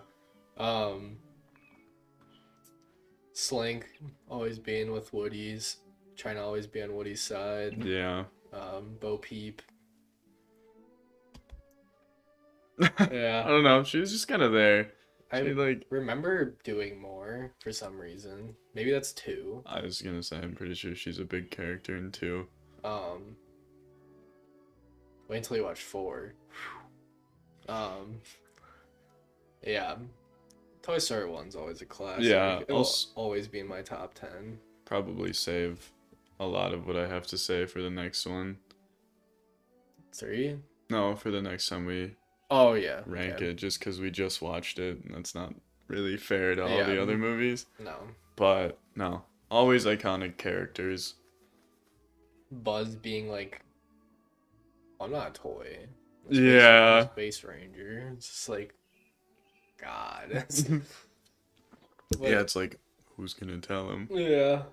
Slink always being with Woody's, trying to always be on Woody's side. Yeah. Bo Peep. I Yeah. don't know. She was just kind of there. I She, like, remember doing more for some reason. Maybe that's 2. I was gonna say, I'm pretty sure she's a big character in 2. Wait until you watch 4. Yeah. Toy Story 1's always a classic. Yeah, It'll always be in my top 10. Probably save a lot of what I have to say for the next one. 3? No, for the next time we Oh, yeah. rank okay. it, just because we just watched it, and that's not really fair to all Yeah. the other movies. No. But, no. Always iconic characters. Buzz being like, I'm not a toy. Yeah. Space Ranger. It's just like, God. Yeah, it's like, who's gonna tell him? Yeah.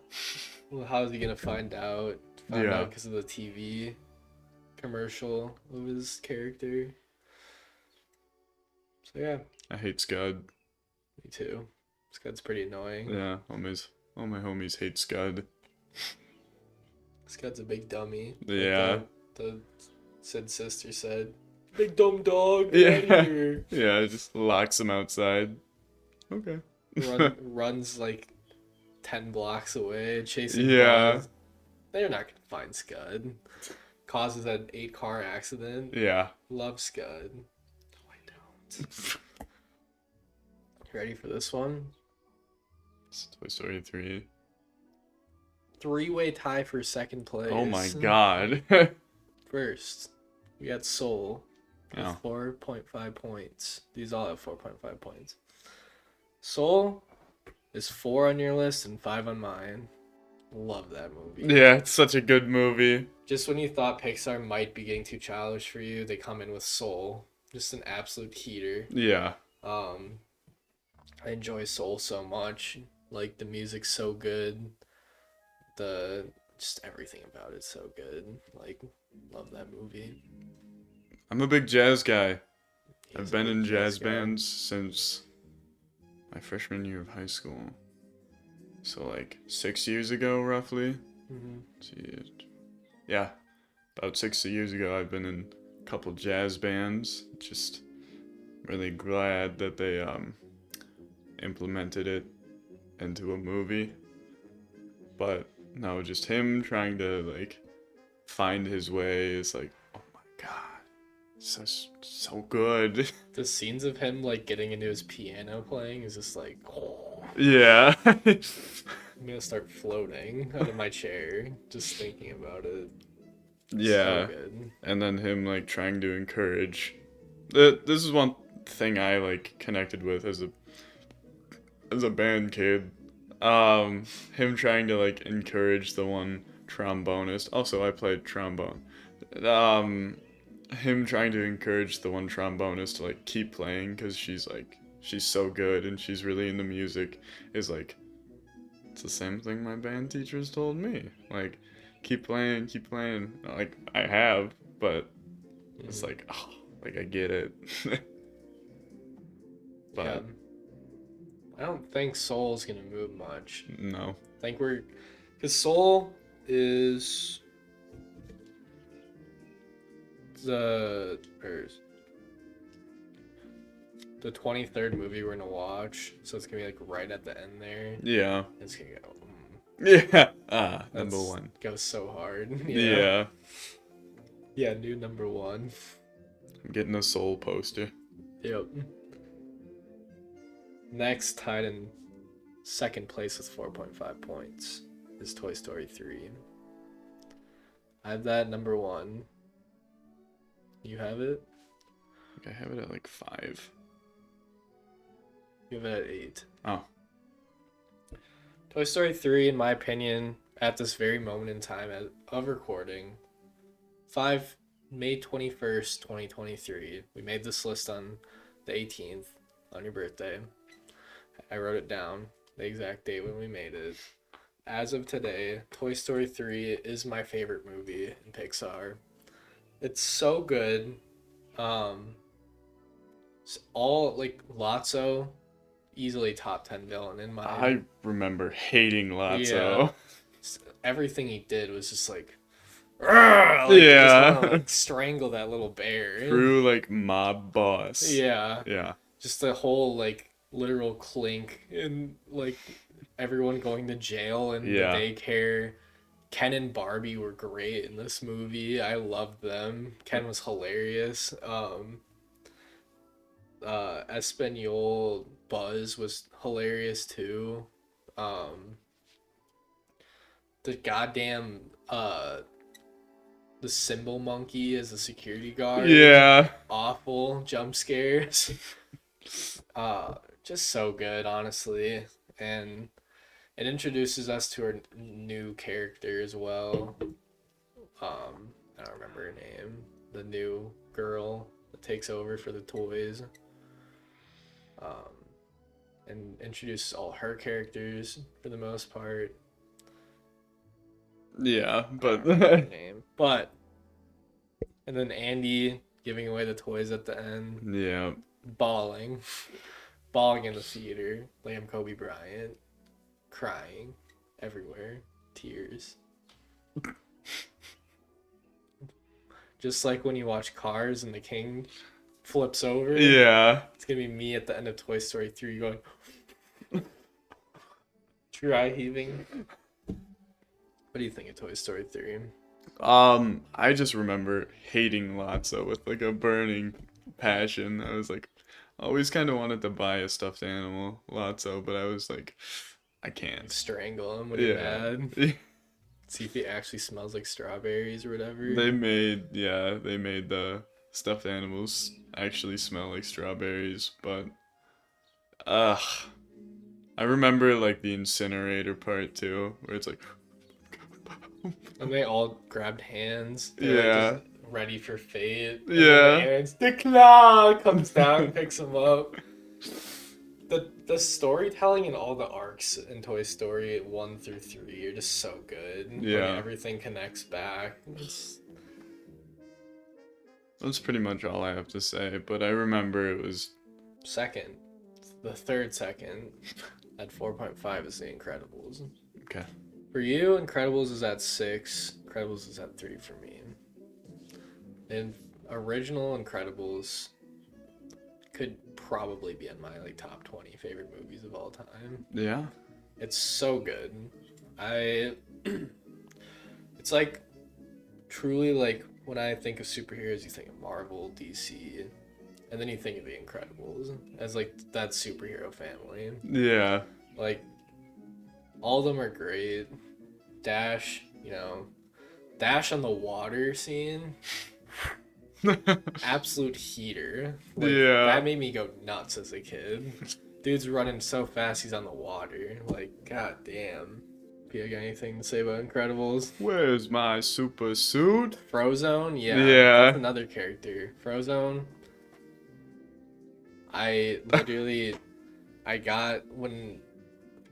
Well, how's he gonna find out? Found Yeah. out because of the TV commercial of his character. So yeah, I hate Scud. me too. Scud's pretty annoying. Yeah, all my homies hate Scud. Scud's a big dummy. like Yeah. the Sid sister said, "Big dumb dog." Yeah. Get outta here." Yeah, it just locks him outside. Okay. Runs like 10 blocks away, chasing. Yeah. Buzz. They're not gonna find Scud. Causes an 8-car accident. Yeah. Love Scud. No, I don't. Ready for this one? It's Toy Story 3. 3-way tie for second place. Oh my god. First, we got Soul with Oh. 4.5 points. These all have 4.5 points. Soul is 4 on your list and 5 on mine. Love that movie. Yeah, it's such a good movie. Just when you thought Pixar might be getting too childish for you, they come in with Soul. Just an absolute heater. Yeah. I enjoy Soul so much. Like, the music's so good. Just everything about it's so good. Like, love that movie. I'm a big jazz guy. He's I've a been big in jazz guy. bands since my freshman year of high school. So like 6 years ago, roughly. Mhm. Yeah, about 6 years ago, I've been in a couple jazz bands. Just really glad that they implemented it into a movie. But no, just him trying to like find his way is like, oh my god, so good. The scenes of him like getting into his piano playing is just like, oh, Yeah. I'm gonna start floating out of my chair just thinking about it. Yeah. So good. And then him like trying to encourage. This is one thing I like connected with as a band kid. Him trying to like encourage the one trombonist. Also, I played trombone. Him trying to encourage the one trombonist to like keep playing because she's so good and she's really into music is like, it's the same thing my band teachers told me. Like, keep playing. Like, I have, but it's like, oh, like I get it. But Yeah. I don't think Soul's gonna move much. no. I think because Soul is the 23rd movie we're gonna watch, so it's gonna be like right at the end there. Yeah. It's gonna go. Yeah. Number That's- one. Goes so hard. Yeah. Yeah, new number 1. I'm getting a Soul poster. Yep. Next, tied in second place with 4.5 points is Toy Story 3. I have that number 1. You have it? I have it at like 5. You have it at 8. Oh. Toy Story 3, in my opinion, at this very moment in time of recording, May 21st, 2023. We made this list on the 18th, on your birthday. I wrote it down, the exact date when we made it. As of today, Toy Story 3 is my favorite movie in Pixar. It's so good. All, like, Lotso, easily top 10 villain in my... I remember hating Lotso. Yeah. Everything he did was just like... Like, yeah. Just wanna, like, strangle that little bear. True, like, mob boss. Yeah. Yeah. Just the whole, like, literal clink and, like, everyone going to jail and the daycare. Ken and Barbie were great in this movie. I loved them. Ken was hilarious. Espanol Buzz was hilarious too. The goddamn the symbol monkey as a security guard. Yeah. Awful jump scares. Just so good, honestly. And it introduces us to our new character as well. I don't remember her name. The new girl that takes over for the toys. And introduces all her characters for the most part. Yeah, but name. But and then Andy giving away the toys at the end. Yeah. Bawling in the theater. Like I'm Kobe Bryant. Crying everywhere. Tears. Just like when you watch Cars and the king flips over. Yeah. It's gonna be me at the end of Toy Story 3 going dry heaving. What do you think of Toy Story 3? I just remember hating Lotso with like a burning passion. I was like, always kind of wanted to buy a stuffed animal, Lotso, but I was like, I can't. Strangle him when you're mad. See if he actually smells like strawberries or whatever. They made the stuffed animals actually smell like strawberries, but I remember like the incinerator part too, where it's like and they all grabbed hands. Yeah. Like, just ready for fate. And Yeah. the claw comes down and picks him up. The storytelling in all the arcs in Toy Story 1 through 3 are just so good. Yeah. When everything connects back. That's pretty much all I have to say, but I remember it was second. The third second at 4.5 is The Incredibles. okay. For you, Incredibles is at 6. Incredibles is at 3 for me. And original Incredibles could probably be in my like top 20 favorite movies of all time. Yeah. It's so good. It's like truly like when I think of superheroes, you think of Marvel, DC, and then you think of The Incredibles as like that superhero family. Yeah. Like all of them are great. Dash on the water scene. Absolute heater. Like, Yeah. That made me go nuts as a kid. Dude's running so fast he's on the water. Like, god damn. You got anything to say about Incredibles? Where's my super suit? Frozone? Yeah. That's another character. Frozone. I got when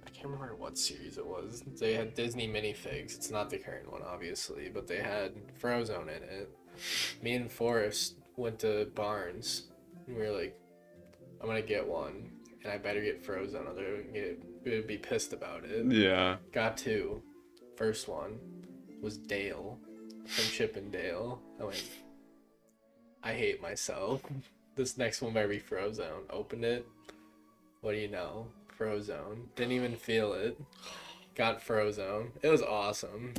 I can't remember what series it was. They had Disney minifigs. It's not the current one, obviously, but they had Frozone in it. Me and Forrest went to Barnes, and we were like, I'm gonna get one, and I better get Frozone, otherwise we would be pissed about it. Yeah. Got 2. First one was Dale, from Chip and Dale. I went, I hate myself. This next one better be Frozone. Opened it. What do you know? Frozone. Didn't even feel it. Got Frozone. It was awesome.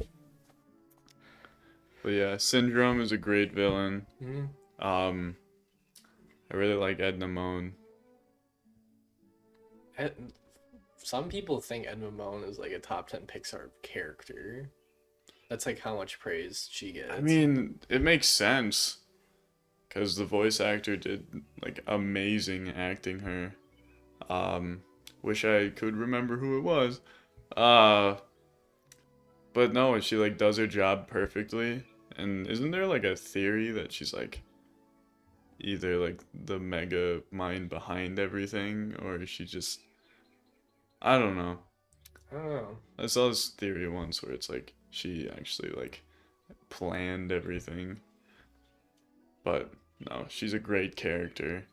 But yeah, Syndrome is a great villain. Mm-hmm. I really like Edna Moan. some people think Edna Moan is like a top 10 Pixar character. That's like how much praise she gets. I mean, it makes sense. Because the voice actor did, like, amazing acting her. Wish I could remember who it was. Uh, but no, she, like, does her job perfectly. And isn't there, like, a theory that she's, like, either, like, the mega mind behind everything, or is she just... I don't know. I don't know. I saw this theory once where it's, like, she actually, like, planned everything. But... no, she's a great character.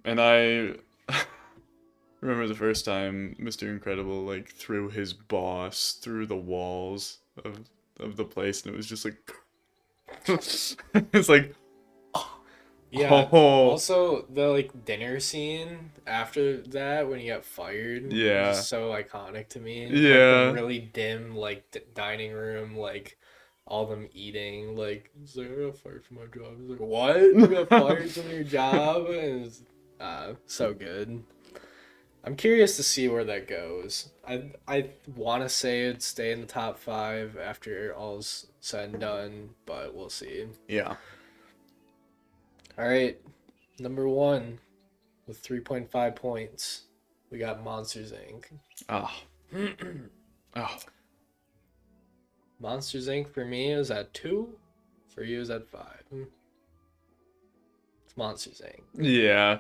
And I remember the first time Mr. Incredible like threw his boss through the walls of the place, and it was just like it's like Yeah. oh Also, the like dinner scene after that when he got fired yeah was just so iconic to me. Like yeah the really dim like dining room, like all them eating. Like he's like, I got fired from my job. He's like, what? You got fired from your job? And it's so good. I'm curious to see where that goes. I want to say it'd stay in the top 5 after all's said and done, but we'll see. yeah. All right, number 1 with 3.5 points. We got Monsters Inc. Oh oh Monsters Inc. for me is at 2. For you is at 5. It's Monsters Inc. yeah.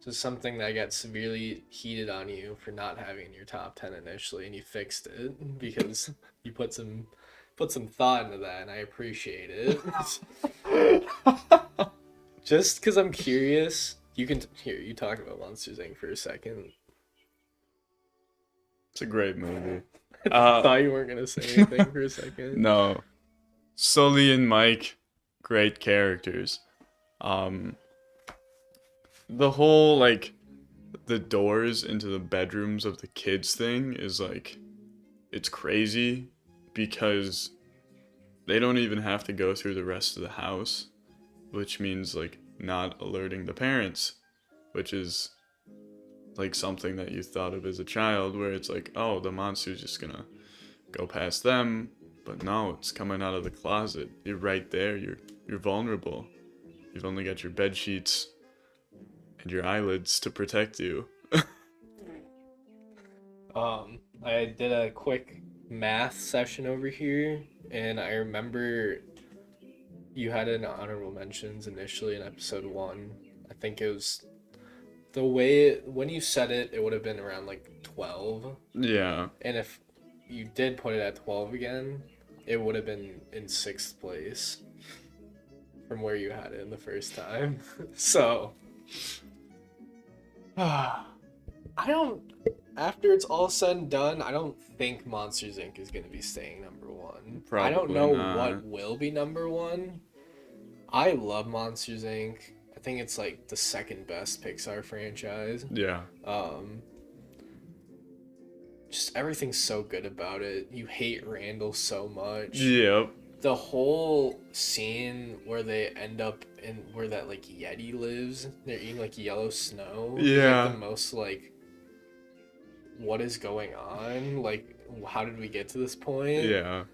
So something that got severely heated on you for not having in your top 10 initially, and you fixed it because you put some thought into that, and I appreciate it. Just because I'm curious, you can here you talk about Monsters Inc. for a second. It's a great movie. I thought you weren't gonna say anything for a second. No, Sully and Mike, great characters. The whole like the doors into the bedrooms of the kids thing is like it's crazy because they don't even have to go through the rest of the house, which means like not alerting the parents, which is like something that you thought of as a child where it's like, oh, the monster's just gonna go past them, but no, it's coming out of the closet. You're right there. You're vulnerable. You've only got your bed sheets and your eyelids to protect you. I did a quick math session over here, and I remember you had an honorable mentions initially in episode 1. I think it was the way when you said it, it would have been around like 12. Yeah. And if you did put it at 12 again, it would have been in 6th place from where you had it in the first time. So, I don't, after it's all said and done, I don't think Monsters Inc. is going to be staying number 1. I don't Probably know not. what will be number 1. I love Monsters Inc. I think it's like the second best Pixar franchise. Yeah. Just everything's so good about it. You hate Randall so much. Yep. The whole scene where they end up in where that like Yeti lives, they're eating like yellow snow. Yeah. Like the most like, what is going on? Like, how did we get to this point? Yeah.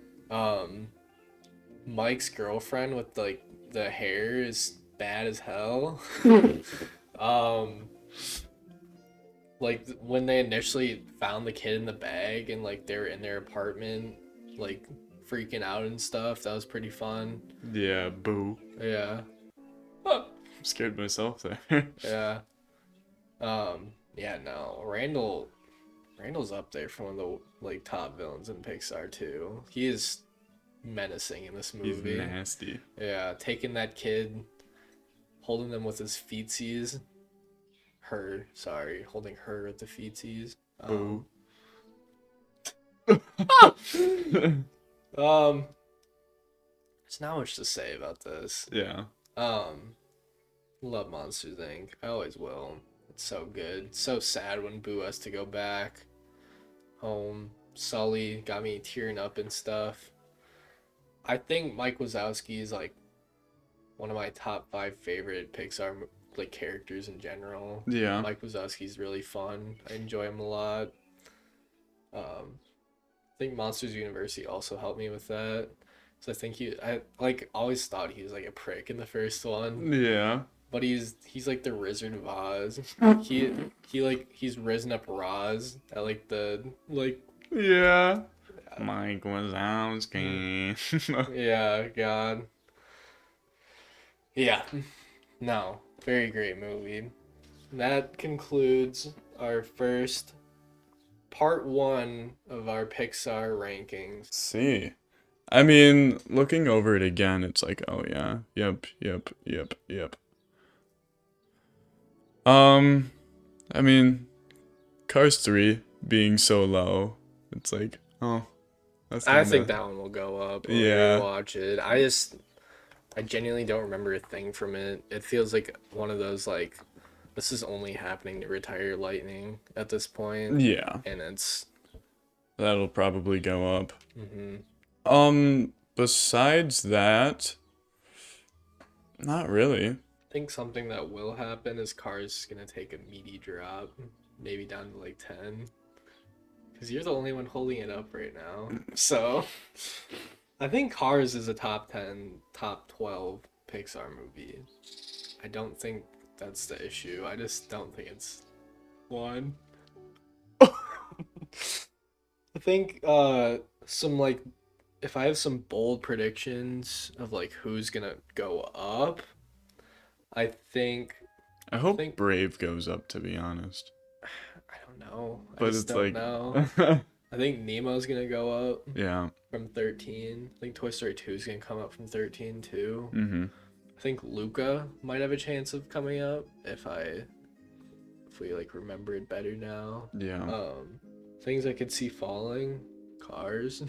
Mike's girlfriend with like the hair is bad as hell. Like when they initially found the kid in the bag and like they were in their apartment, like freaking out and stuff. That was pretty fun. Yeah. Boo. Yeah. Scared myself there. Yeah. Yeah. No. Randall's up there for one of the like top villains in Pixar too. He is menacing in this movie. He's nasty. Yeah, taking that kid, holding them with his feetsies. Holding her with the feetsies. Boo. There's not much to say about this. Yeah. Love Monsters Inc. I always will. It's so good. So sad when Boo has to go back home. Sully got me tearing up and stuff. I think Mike Wazowski is like one of my top 5 favorite Pixar like characters in general. Yeah. Mike Wazowski's really fun. I enjoy him a lot. I think Monsters University also helped me with that. So I think I like always thought he was like a prick in the first one, Yeah. but he's like the Wizard of Oz. He's risen up Roz at like the like Yeah. Mike Wazowski. yeah, God. Yeah. No. Very great movie. That concludes our first part 1 of our Pixar rankings. See. I mean, looking over it again, it's like, oh yeah. Yep. I mean, Cars 3 being so low, it's like, oh, that's I kinda... think that one will go up when Yeah. we watch it. I genuinely don't remember a thing from it. It feels like one of those like this is only happening to retire Lightning at this point. Yeah. And it's That'll probably go up. mhm. Besides that, not really. I think something that will happen is Cars gonna take a meaty drop, maybe down to like 10. Because you're the only one holding it up right now. So I think Cars is a top 10, top 12 Pixar movie. I don't think that's the issue. I just don't think it's one. I think some like if I have some bold predictions of like who's gonna go up, I think I hope think- Brave goes up, to be honest. I don't know. I But just it's don't like, know. I think Nemo's gonna go up yeah. from 13. I think Toy Story 2 is gonna come up from 13 too. Mm-hmm. I think Luca might have a chance of coming up if we like remember it better now. Yeah. Things I could see falling, Cars.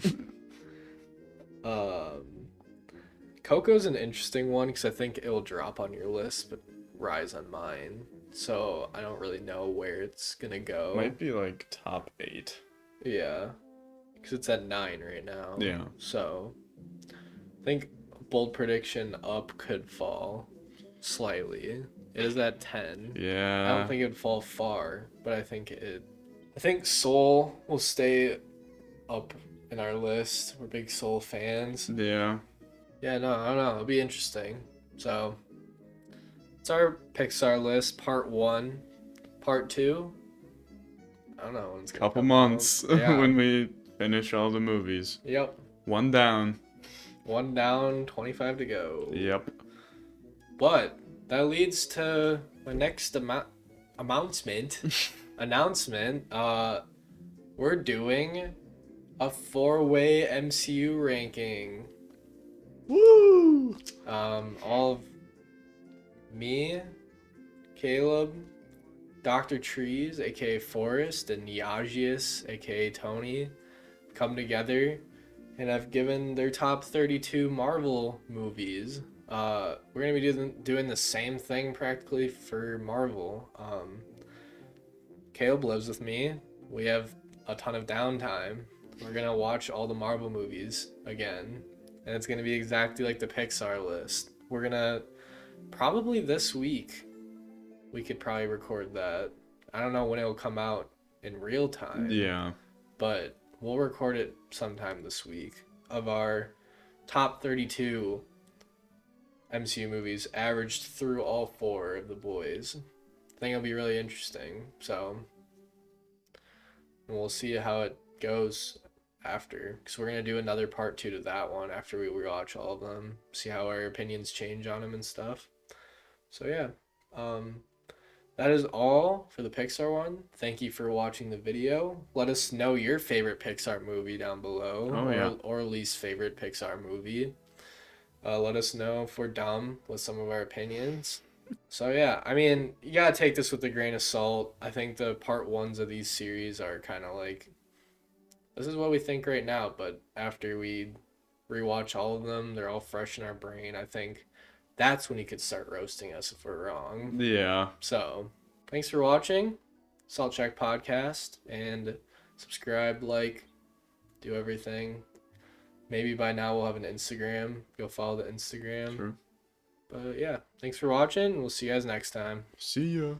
Coco's an interesting one because I think it'll drop on your list but rise on mine. So I don't really know where it's gonna go. Might be like top 8. Yeah, because it's at 9 right now. Yeah. So I think bold prediction up could fall slightly. It is at 10. Yeah. I don't think it would fall far, but I think Soul will stay up in our list. We're big Soul fans. Yeah. Yeah, no, I don't know. It'll be interesting. So it's our Pixar list, part 1. Part 2, I don't know when it's gonna Couple come months out. Yeah. when we finish all the movies. Yep. 1 down. 1 down, 25 to go. Yep. But that leads to my next announcement. We're doing a 4-way MCU ranking. Woo! All of me, Caleb, Dr. Trees, aka Forrest, and Yagius, aka Tony, come together and have given their top 32 Marvel movies. We're gonna be doing the same thing practically for Marvel. Caleb lives with me. We have a ton of downtime. We're gonna watch all the Marvel movies again, and it's gonna be exactly like the Pixar list. We're gonna probably this week. We could probably record that. I don't know when it'll come out in real time. Yeah. But we'll record it sometime this week of our top 32 MCU movies averaged through all 4 of the boys. I think it'll be really interesting. So we'll see how it goes after, because we're going to do another part 2 to that one after we watch all of them, see how our opinions change on them and stuff. So yeah, that is all for the Pixar one. Thank you for watching the video. Let us know your favorite Pixar movie down below. Oh, yeah. Or least favorite Pixar movie. Let us know if we're dumb with some of our opinions. So yeah, I mean, you gotta take this with a grain of salt. I think the part 1s of these series are kind of like, this is what we think right now, but after we rewatch all of them, they're all fresh in our brain. I think that's when you could start roasting us if we're wrong. Yeah. So, thanks for watching. Salt Check Podcast. And subscribe, like, do everything. Maybe by now we'll have an Instagram. Go follow the Instagram. True. But yeah, thanks for watching. We'll see you guys next time. See ya.